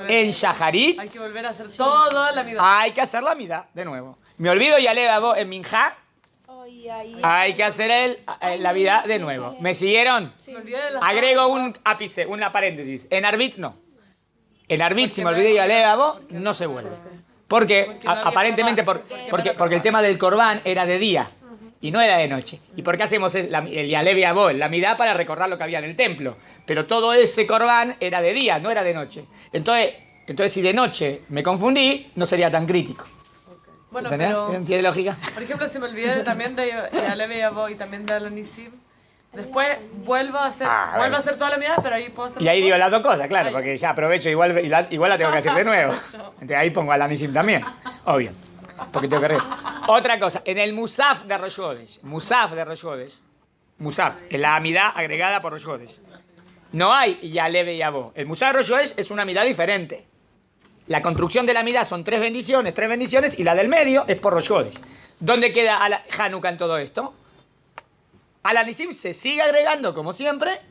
en Shaharit, Hay que volver a hacer toda la vida. hay que hacer la Midá de nuevo. Me olvido Levi Abo en Minjá, hay que hacer la vida de nuevo. ¿Me siguieron? Agrego un ápice, una paréntesis. En Arbit no. En Arbit, si me olvidé y Abo, no se vuelve. Porque aparentemente porque el tema del Corbán era de día y no era de noche. ¿Y por qué hacemos el Yalev y Abo, la midá, para recordar lo que había en el templo? Pero todo ese Corbán era de día, no era de noche. Entonces si de noche me confundí, no sería tan crítico. Bueno, ¿Entendés? ¿Tiene lógica? Por ejemplo, si me olvidé también de Yalev y Abo y también de Alanissim, después vuelvo a hacer toda la vida, pero ahí puedo hacer. Y ahí digo las dos cosas, claro, porque ya aprovecho igual la tengo que hacer de nuevo. Entonces ahí pongo Alanissim también, obvio, porque tengo que reír. Otra cosa, en el Musaf de Rosh Hodesh, Musaf, en la amidad agregada por Rosh Hodesh, no hay Yalev y Abo. El Musaf de Rosh Hodesh es una amidad diferente. La construcción de la amidad son 3 bendiciones, y la del medio es por Rosh Hodesh. ¿Dónde queda Hanukkah en todo esto? Alanissim se sigue agregando, como siempre,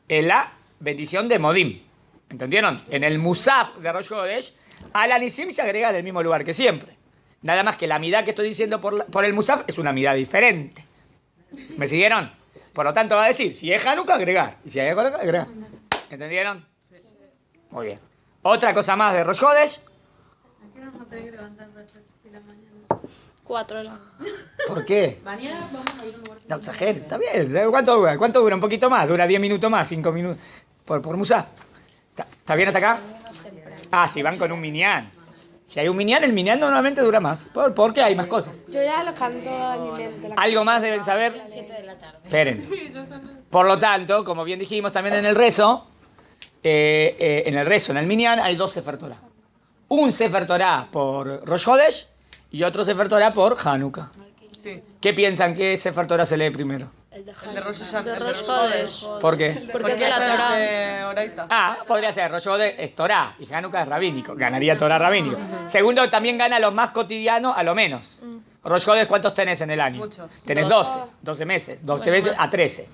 en la bendición de Modim. ¿Entendieron? En el Musaf de Rosh Hodesh, Alanissim se agrega del mismo lugar que siempre. Nada más que la amidad que estoy diciendo por el Musaf es una amidad diferente. ¿Me siguieron? Por lo tanto va a decir, si es Hanukkah, agregar. Y si hay Hanukkah, agregar. ¿Entendieron? Muy bien. Otra cosa más de Rosh Hodesh. 4 de la mañana. ¿Por qué? Mañana vamos a ir a un lugar. No exageres, está bien. ¿Cuánto dura? ¿Cuánto dura? Un poquito más. Dura 10 minutos más, 5 minutos. ¿Por Musa? ¿Está bien hasta acá? Ah, si van con un minyan. Si hay un minyan, el minyan normalmente dura más. Porque hay más cosas. Yo ya lo canto a nivel de la ¿Algo más deben saber? 7 de la tarde. Esperen. Por lo tanto, como bien dijimos también en el rezo, en el minyan hay 2 Sefer Torah. Un Sefer Torah por Rosh Hodesh y otro Sefer Torah por Hanukkah. Sí. ¿Qué piensan que Sefer Torah se lee primero? El de Rosh Hashanah. De El de Rosh Rosh Hodesh. ¿Por qué? Porque es de la Torah. de Oraita. Ah, podría ser. Rosh Hodesh es Torah y Hanukkah es rabínico. Ganaría Torah rabínico. Segundo, también gana lo más cotidiano a lo menos. Rosh Hodesh, ¿cuántos tenés en el año? Muchos. Tenés 12 meses. 12 veces a 13,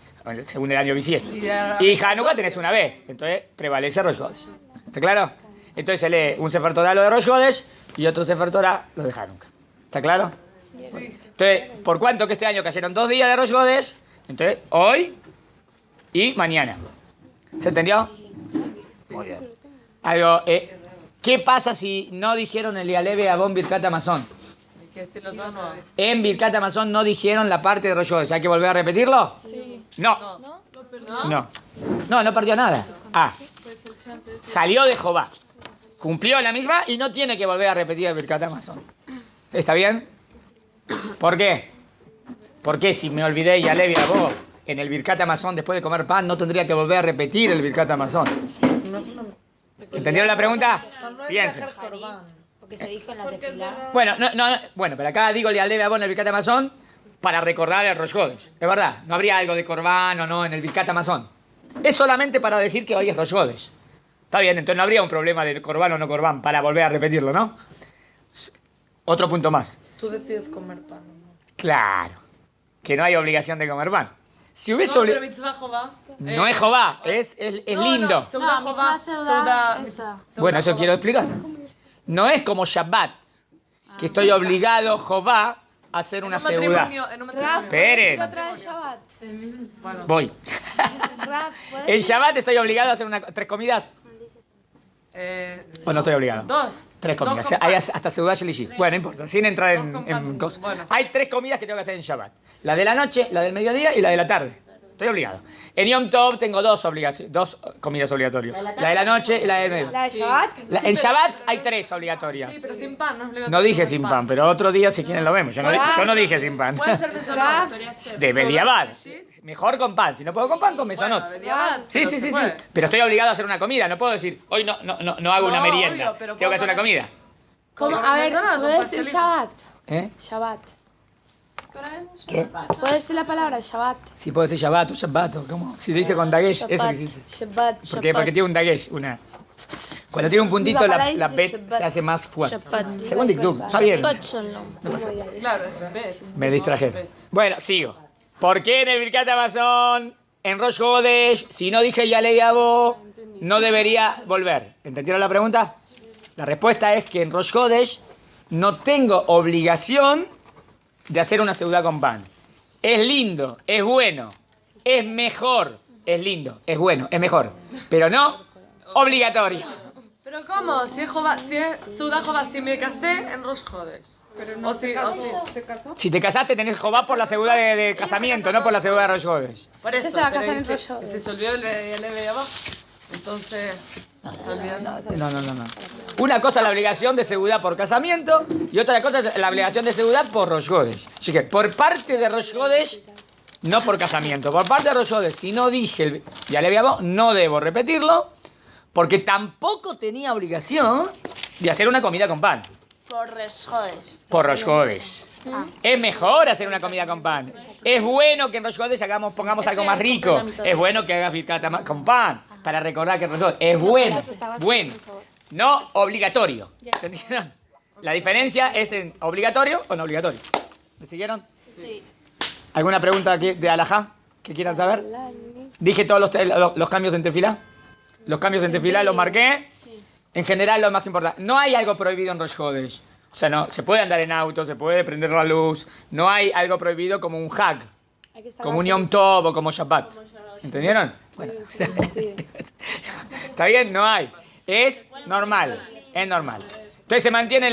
según el año bisiesto. Y Hanukkah tenés una vez. Entonces prevalece Rosh Hodesh. ¿Está claro? Entonces se lee un Sefer Torah lo de Rosh Hodesh y otro Sefer Torah lo de Hanukkah. ¿Está claro? Entonces, ¿por cuánto que este año cayeron 2 días de Rosh Hodesh? Entonces, hoy y mañana. ¿Se entendió? Muy bien. Algo, ¿qué pasa si no dijeron el Yaleve Abón Birkat Hamazon? Hay que decirlo todo nuevo. En Birkat Hamazon no dijeron la parte de Rosh Hodesh. ¿Hay que volver a repetirlo? Sí. No. ¿No? No perdió nada. Ah, salió de Jehová. Cumplió la misma y no tiene que volver a repetir el Birkat Hamazon. ¿Está bien? ¿Por qué? Porque si me olvidé y Alevi Abó en el Birkat Hamazon después de comer pan, no tendría que volver a repetir el Birkat Hamazon. ¿Entendieron la pregunta? Piensen. Porque se dijo en la tefilá. Bueno, pero acá digo el Alevi Abó en el Birkat Hamazon para recordar el Rosh Hodesh. Es verdad, no habría algo de Corbán o no en el Birkat Hamazon. Es solamente para decir que hoy es Rosh Hodesh. Está bien, entonces no habría un problema de Corbán o no Corbán para volver a repetirlo, ¿no? Otro punto más. Tú decides comer pan, ¿no? Claro, que no hay obligación de comer pan. Si hubiese No, pero mitzvah Jobá. no es Jobá, es lindo. Seuda Jobá. esa. Bueno, eso quiero explicar. No es como Shabbat, que estoy obligado, Jobá, a hacer una seudá. En un matrimonio. Esperen, Otra vez Shabbat. Bueno. voy. Raf, ¿puedes En Shabbat estoy obligado a hacer 3 comidas. ¿O no estoy obligado? 2. 3 comidas. Dos con Hay pan. hasta Seudá Shelishi. Bueno, no importa, sin entrar Dos con en pan. cosas. Bueno. Hay 3 comidas que tengo que hacer en Shabbat. La de la noche, la del mediodía y la de la tarde. Estoy obligado. En Yom Tov tengo 2 comidas obligatorias. La de la noche y la del mediodía. ¿La de Shabbat? En Shabbat hay 3 obligatorias. Sí, pero sin pan, no es obligatorio. No dije comer sin pan. pan, pero otro día si quieren lo vemos. Yo no dije sin pan. Puede ser mesonot. De Bediabad. Mejor con pan. Si no puedo con pan, con mesonot. Bueno, Bediabad, Sí, pero sí, se sí, sí. puede. Pero estoy obligado a hacer una comida. No puedo decir, hoy no hago una No, merienda. obvio, pero Tengo que hacer una puedo comida. ¿Cómo? Con A ver, mesonot, ¿puedes con decir pastelito. Shabbat? ¿Eh? Shabbat. ¿Qué? ¿Puedes decir la palabra Shabbat? Si puedo decir Shabbat o Shabbat, o ¿cómo? Si dice con Dagesh, eso Shabbat. existe. Shabbat. Porque tiene un Dagesh, Cuando tiene un puntito, Mi papá la dice bet Shabbat. se hace más fuerte. Shabbat. Según Dikduk, está bien. Shabbat Shalom. No pasa nada. Claro, es bet. Me distrajeron. Bueno, sigo. ¿Por qué en el Birkat Hamazon, en Rosh Hodesh, si no dije Yalei Abo, no debería volver? ¿Entendieron la pregunta? La respuesta es que en Rosh Hodesh no tengo obligación de hacer una seudá con pan. Es lindo, es bueno, es mejor. Es lindo, es bueno, es mejor. Pero no obligatorio. Pero ¿cómo? Si es Jobá, si es Seuda Jobá, si me casé en Rosh Hodesh. Pero no O se si- casó. o ¿Se casó? Si te casaste tenés Jobá por la seudá de casamiento, no por la seudá de Rosh Hodesh. Por Ella eso, se va a pero casar en dice- Rosh Hodesh. Si se olvidó el leve abajo, entonces... se olvidó. No. Una cosa es la obligación de seudá por casamiento y otra cosa es la obligación de seudá por Rosh Hodesh. Así que por parte de Rosh Hodesh, no por casamiento. Por parte de Rosh Hodesh, si no dije ya le había no debo repetirlo porque tampoco tenía obligación de hacer una comida con pan. Por Resjodes. Por Rosh Hodesh. Es mejor hacer una comida con pan. Es bueno que en Rosh Hodesh pongamos algo más rico. Es bueno que hagas birkat con pan para recordar que Rosh Hodesh es bueno. No obligatorio. ¿Entendieron? La diferencia es en obligatorio o no obligatorio. ¿Me siguieron? Sí. ¿Alguna pregunta aquí de alajá que quieran saber? Dije todos los cambios en tefilá. Los cambios en tefilá los marqué. En general lo más importante. No hay algo prohibido en Rosh Hodesh. O sea, no, se puede andar en auto, se puede prender la luz. No hay algo prohibido como un hag, como un Yom Tov o como Shabbat. ¿Entendieron? Bueno. ¿Está bien? No hay. es normal. Es normal. Entonces se mantiene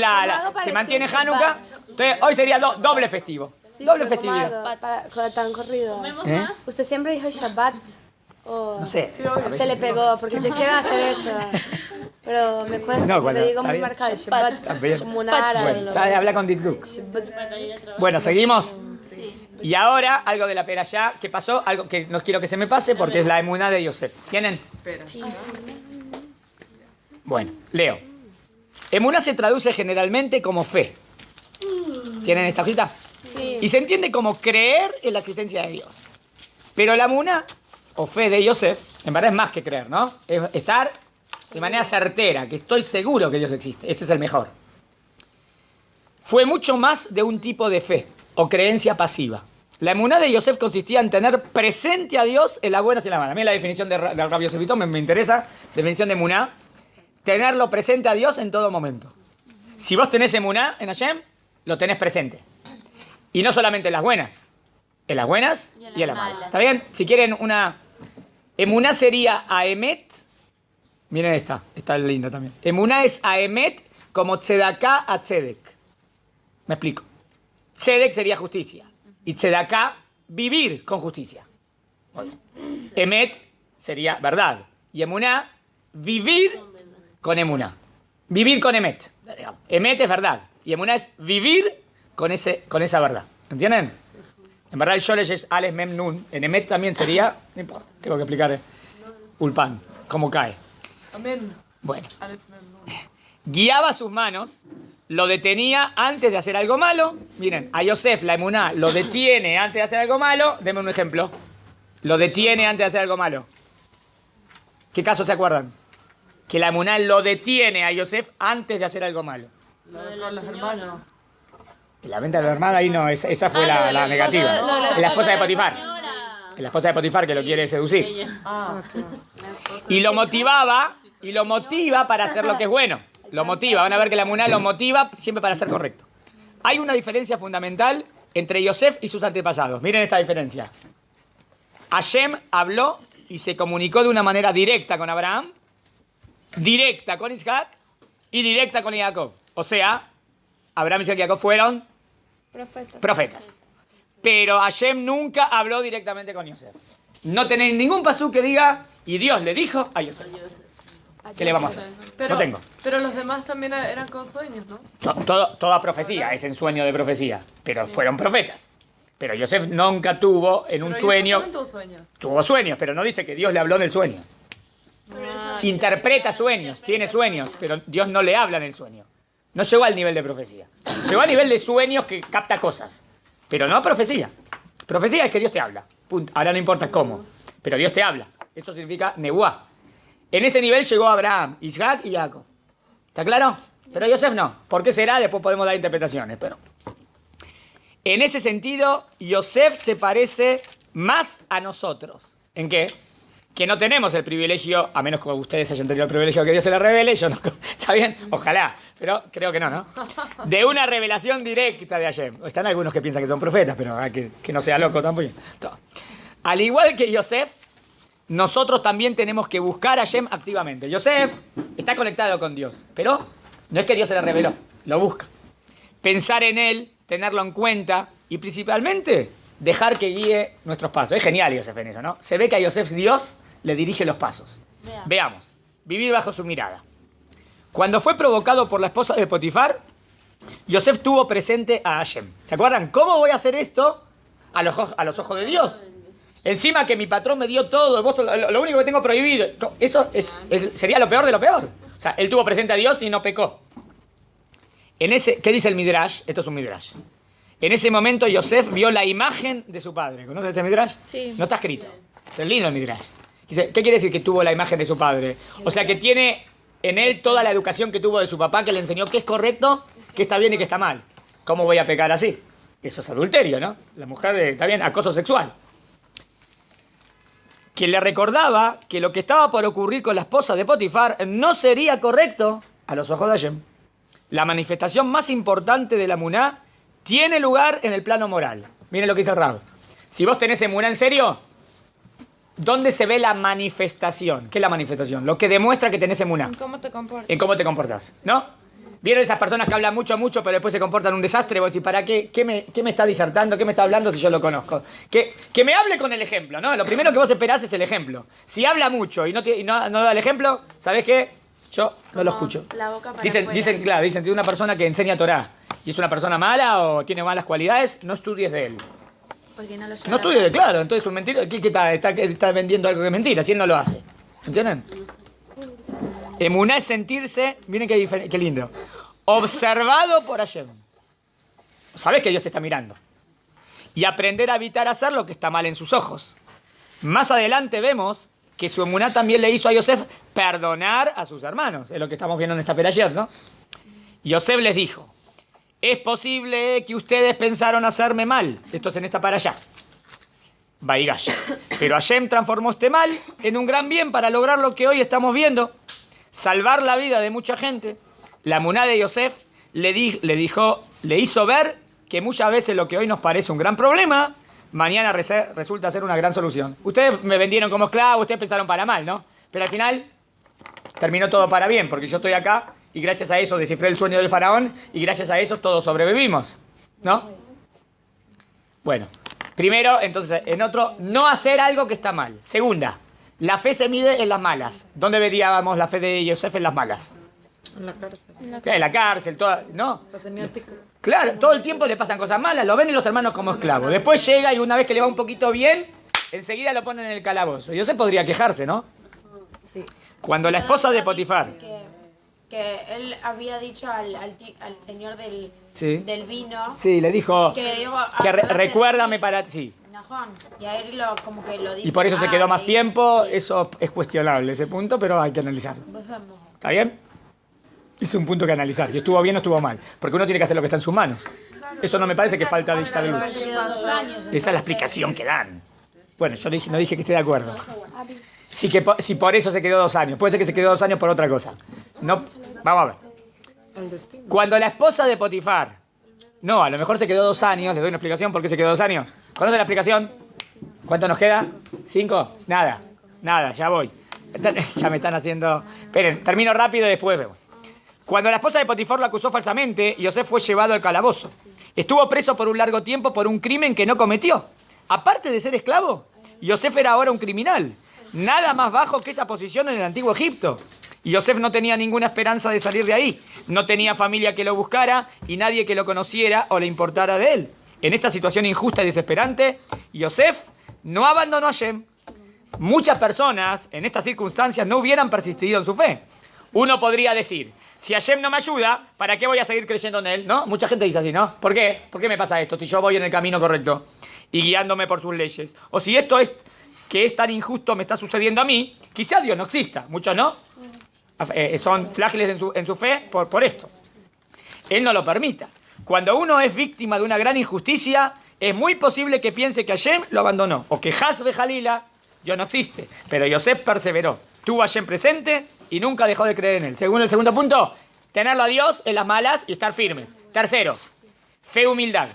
se mantiene Hanukkah. Entonces hoy sería doble festivo. Sí, Doble pero ¿cómo festividad. hago para tan corrido? ¿Eh? ¿Usted siempre dijo Shabbat? ¿O No sé. se le pegó? Porque yo quiero hacer eso. Pero me cuesta, No, bueno, le digo está muy bien. marcado, Shabbat, Está bien. como un árabe. Bueno, habla con Dikduk. Bueno, seguimos. Y ahora, algo de la perashá que pasó, algo que no quiero que se me pase porque es la emuná de Yosef. ¿Tienen? Bueno, leo. Emuná se traduce generalmente como fe. ¿Tienen esta hojita? Sí. Y se entiende como creer en la existencia de Dios. Pero la emuná, o fe de Yosef, en verdad es más que creer, ¿no? Es estar de manera certera, que estoy seguro que Dios existe. Ese es el mejor. Fue mucho más de un tipo de fe o creencia pasiva. La emuná de Yosef consistía en tener presente a Dios en las buenas y en las malas. A mí la definición del Rabbi Yosefito me interesa, definición de emuná, tenerlo presente a Dios en todo momento. Si vos tenés emuná en Hashem, lo tenés presente. Y no solamente en las buenas y en las malas. ¿Está bien? Si quieren una... Emuná sería Aemet. Miren esta linda también. Emuná es Aemet como Tzedaká a Tzedek. Me explico. Tzedek sería justicia. Y Tzedaká, vivir con justicia. Emet sería verdad. Y Emuná, vivir con Emuná. Vivir con Emet. Emet es verdad. Y Emuná es vivir con esa verdad. ¿Entienden? En verdad el Sholesh es Ales Mem Nun. En Emet también sería... No importa, tengo que explicar Ulpan, cómo cae. Amén. Bueno. Guiaba sus manos, lo detenía antes de hacer algo malo. Miren, a Yosef, la emuná, lo detiene antes de hacer algo malo. Denme un ejemplo. Lo detiene antes de hacer algo malo. ¿Qué caso se acuerdan? Que la emuná lo detiene a Yosef antes de hacer algo malo. Con los hermanos. La venta de la hermana ahí no, esa fue la negativa. Es la esposa de Potifar. Es la esposa de Potifar que lo quiere seducir. Y lo motiva para hacer lo que es bueno. Lo motiva, van a ver que la emuná lo motiva siempre para ser correcto. Hay una diferencia fundamental entre Yosef y sus antepasados. Miren esta diferencia. Hashem habló y se comunicó de una manera directa con Abraham, directa con Isaac y directa con Jacob. O sea, Abraham, Isaac y Jacob fueron profetas. Pero Hashem nunca habló directamente con Yosef. No tenéis ningún pasú que diga, y Dios le dijo a Yosef. ¿Qué le vamos a hacer? No tengo. Pero los demás también eran con sueños, ¿no? Toda profecía es en sueño de profecía, pero fueron profetas. Pero Yosef nunca tuvo en un sueño... Tuvo sueños. Tuvo sueños, pero no dice que Dios le habló en el sueño. Interpreta sueños, tiene sueños, pero Dios no le habla en el sueño. No llegó al nivel de profecía. Llegó al nivel de sueños que capta cosas. Pero no profecía. Profecía es que Dios te habla. Punto. Ahora no importa cómo, pero Dios te habla. Eso significa nebuá. En ese nivel llegó Abraham, Isaac y Jacob. ¿Está claro? Pero Yosef no. ¿Por qué será? Después podemos dar interpretaciones, pero... En ese sentido, Yosef se parece más a nosotros. ¿En qué? Que no tenemos el privilegio, a menos que ustedes hayan tenido el privilegio de que Dios se la revele, yo no... ¿Está bien? Ojalá, pero creo que no. De una revelación directa de Hashem. Están algunos que piensan que son profetas, pero que no sea loco tampoco. Al igual que Yosef, nosotros también tenemos que buscar a Hashem activamente. Yosef está conectado con Dios, pero no es que Dios se le reveló, lo busca. Pensar en él, tenerlo en cuenta y principalmente dejar que guíe nuestros pasos. Es genial Yosef en eso, ¿no? Se ve que a Yosef Dios le dirige los pasos. Veamos. Vivir bajo su mirada. Cuando fue provocado por la esposa de Potifar, Yosef tuvo presente a Hashem. ¿Se acuerdan? ¿Cómo voy a hacer esto a los ojos de Dios? Encima que mi patrón me dio todo, vos lo único que tengo prohibido. Eso sería lo peor de lo peor. O sea, él tuvo presente a Dios y no pecó. ¿Qué dice el Midrash? Esto es un Midrash. En ese momento Yosef vio la imagen de su padre. ¿Conoces ese Midrash? Sí. No está escrito. Es lindo el Midrash. Dice, ¿qué quiere decir que tuvo la imagen de su padre? O sea, que tiene en él toda la educación que tuvo de su papá, que le enseñó qué es correcto, qué está bien y qué está mal. ¿Cómo voy a pecar así? Eso es adulterio, ¿no? La mujer, está bien, acoso sexual. Que le recordaba que lo que estaba por ocurrir con la esposa de Potifar no sería correcto a los ojos de Hashem. La manifestación más importante de la emuná tiene lugar en el plano moral. Miren lo que dice el Rab. Si vos tenés emuná en serio, ¿dónde se ve la manifestación? ¿Qué es la manifestación? Lo que demuestra que tenés emuná. ¿En cómo te comportas? En cómo te comportas, ¿no? ¿Vieron esas personas que hablan mucho, mucho, pero después se comportan un desastre? Vos decís, ¿para qué? ¿Qué me está disertando? ¿Qué me está hablando si yo lo conozco? Que me hable con el ejemplo, ¿no? Lo primero que vos esperás es el ejemplo. Si habla mucho y no da el ejemplo, ¿sabés qué? Yo no lo escucho. La boca para Dicen, de una persona que enseña Torá y es una persona mala o tiene malas cualidades, no estudies de él. Porque no lo No estudies de claro, entonces es un mentira. ¿Qué está vendiendo algo que es mentira si él no lo hace? ¿Entienden? Emuná es sentirse, miren qué lindo, observado por Hashem. Sabés que Dios te está mirando. Y aprender a evitar hacer lo que está mal en sus ojos. Más adelante vemos que su emuná también le hizo a Yosef perdonar a sus hermanos. Es lo que estamos viendo en esta perashá, ¿no? Yosef les dijo, es posible que ustedes pensaron hacerme mal. Esto es en esta perashá. Baigash. Pero Hashem transformó este mal en un gran bien para lograr lo que hoy estamos viendo. Salvar la vida de mucha gente. La emuná de Yosef le hizo ver que muchas veces lo que hoy nos parece un gran problema, mañana resulta ser una gran solución. Ustedes me vendieron como esclavo, ustedes pensaron para mal, ¿no? Pero al final terminó todo para bien, porque yo estoy acá y gracias a eso descifré el sueño del faraón y gracias a eso todos sobrevivimos, ¿no? Bueno, primero, entonces, en otro, no hacer algo que está mal. Segunda, la fe se mide en las malas. ¿Dónde veríamos la fe de Yosef en las malas? En la cárcel. En la cárcel, ¿no? Claro, todo el tiempo le pasan cosas malas, lo ven los hermanos como esclavos. Después llega y una vez que le va un poquito bien, enseguida lo ponen en el calabozo. Yosef podría quejarse, ¿no? Sí. Cuando la esposa de Potifar... Que él había dicho al señor del vino... Sí, le dijo que recuérdame para... Sí. Y a él como que lo dice. Y por eso se quedó más tiempo, eso es cuestionable ese punto, pero hay que analizarlo. ¿Está bien? Es un punto que analizar, si estuvo bien o estuvo mal. Porque uno tiene que hacer lo que está en sus manos. Eso no me parece que falta de Ishtadlut. Esa es la explicación que dan. Bueno, yo no dije que esté de acuerdo. Si por eso se quedó 2 años. Puede ser que se quedó 2 años por otra cosa. No, vamos a ver. Cuando la esposa de Potifar... No, a lo mejor se quedó 2 años. Les doy una explicación por qué se quedó 2 años. ¿Conoce la explicación? ¿Cuánto nos queda? ¿5? Nada, ya voy. Ya me están haciendo... Esperen, termino rápido y después vemos. Cuando la esposa de Potifar lo acusó falsamente, Yosef fue llevado al calabozo. Estuvo preso por un largo tiempo por un crimen que no cometió. Aparte de ser esclavo, Yosef era ahora un criminal. Nada más bajo que esa posición en el antiguo Egipto. Yosef no tenía ninguna esperanza de salir de ahí. No tenía familia que lo buscara y nadie que lo conociera o le importara de él. En esta situación injusta y desesperante, Yosef no abandonó a Hashem. Muchas personas en estas circunstancias no hubieran persistido en su fe. Uno podría decir, si Hashem no me ayuda, ¿para qué voy a seguir creyendo en él? ¿No? Mucha gente dice así, ¿no? ¿Por qué? ¿Por qué me pasa esto si yo voy en el camino correcto y guiándome por sus leyes? O si esto es que es tan injusto me está sucediendo a mí, quizá Dios no exista. Muchos no. Son frágiles en su fe por esto. Él no lo permita. Cuando uno es víctima de una gran injusticia, es muy posible que piense que Hashem lo abandonó o que Hasbe Jalila, Dios no existe. Pero Yosef perseveró. Tuvo a Hashem presente y nunca dejó de creer en él. Según el segundo punto, tenerlo a Dios en las malas y estar firmes. Tercero, fe, humildad.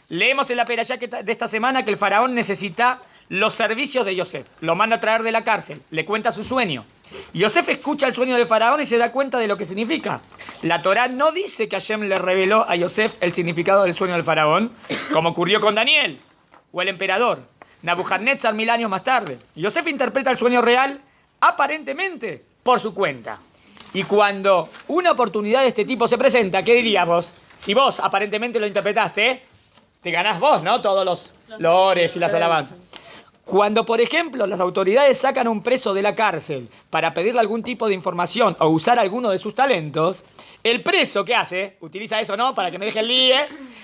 Leemos en la perashá de esta semana que el faraón necesita los servicios de Yosef. Lo manda a traer de la cárcel. Le cuenta su sueño. Yosef escucha el sueño del faraón y se da cuenta de lo que significa. La Torá no dice que Hashem le reveló a Yosef el significado del sueño del faraón, como ocurrió con Daniel o el emperador Nabucodonosor 1000 años más tarde. Yosef interpreta el sueño real aparentemente por su cuenta. Y cuando una oportunidad de este tipo se presenta, ¿qué dirías vos? Si vos aparentemente lo interpretaste, te ganás vos, ¿no? Todos los loores y las alabanzas. Cuando, por ejemplo, las autoridades sacan a un preso de la cárcel para pedirle algún tipo de información o usar alguno de sus talentos, el preso, ¿qué hace? Utiliza eso, ¿no? Para que no deje el lío,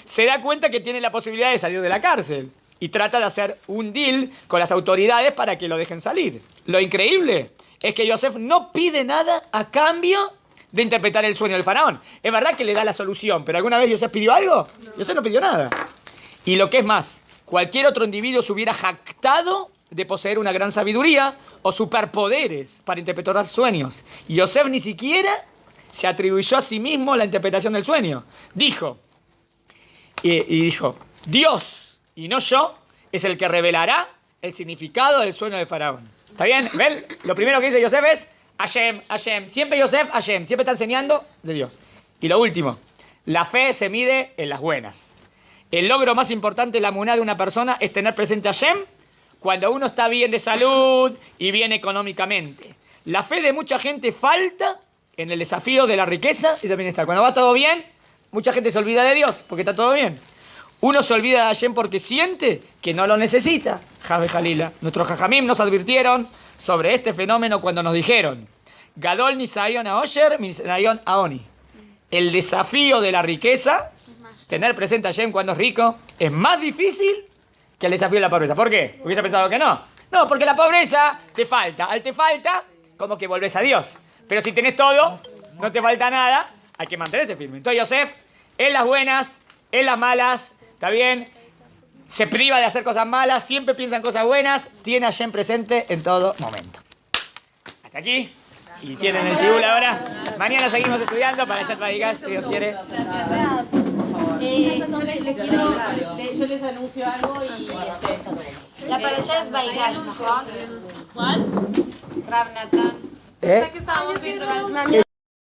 se da cuenta que tiene la posibilidad de salir de la cárcel y trata de hacer un deal con las autoridades para que lo dejen salir. Lo increíble es que Yosef no pide nada a cambio de interpretar el sueño del faraón. Es verdad que le da la solución, pero ¿alguna vez Yosef pidió algo? Yosef no pidió nada. Y lo que es más, cualquier otro individuo se hubiera jactado de poseer una gran sabiduría o superpoderes para interpretar sueños. Y Yosef ni siquiera se atribuyó a sí mismo la interpretación del sueño. Dijo, Dios, y no yo, es el que revelará el significado del sueño de Faraón. ¿Está bien? ¿Ven? Lo primero que dice Yosef es Hashem, Hashem. Siempre Yosef, Hashem. Siempre está enseñando de Dios. Y lo último, la fe se mide en las buenas. El logro más importante de la emuná de una persona es tener presente a Hashem cuando uno está bien de salud y bien económicamente. La fe de mucha gente falta en el desafío de la riqueza y del bienestar. Cuando va todo bien, mucha gente se olvida de Dios porque está todo bien. Uno se olvida de Hashem porque siente que no lo necesita. Jave Jalila. Nuestros jajamim nos advirtieron sobre este fenómeno cuando nos dijeron Gadol Nisayon Aosher, Nisayon Aoni. El desafío de la riqueza, tener presente a Hashem cuando es rico, es más difícil que el desafío de la pobreza. ¿Por qué? ¿Hubiese pensado que no? No, porque la pobreza te falta. Al te falta, como que volvés a Dios. Pero si tenés todo, no te falta nada, hay que mantenerte firme. Entonces Yosef, en las buenas, en las malas, ¿está bien? Se priva de hacer cosas malas, siempre piensa en cosas buenas, tiene a Hashem presente en todo momento. Hasta aquí. Y tienen el tibul ahora. Mañana seguimos estudiando para Yad Vaigash, si Dios quiere. Yo les anuncio algo y La parasha es Vaigash, ¿no? ¿Cuál? Rav Natan. Esta que estábamos viendo.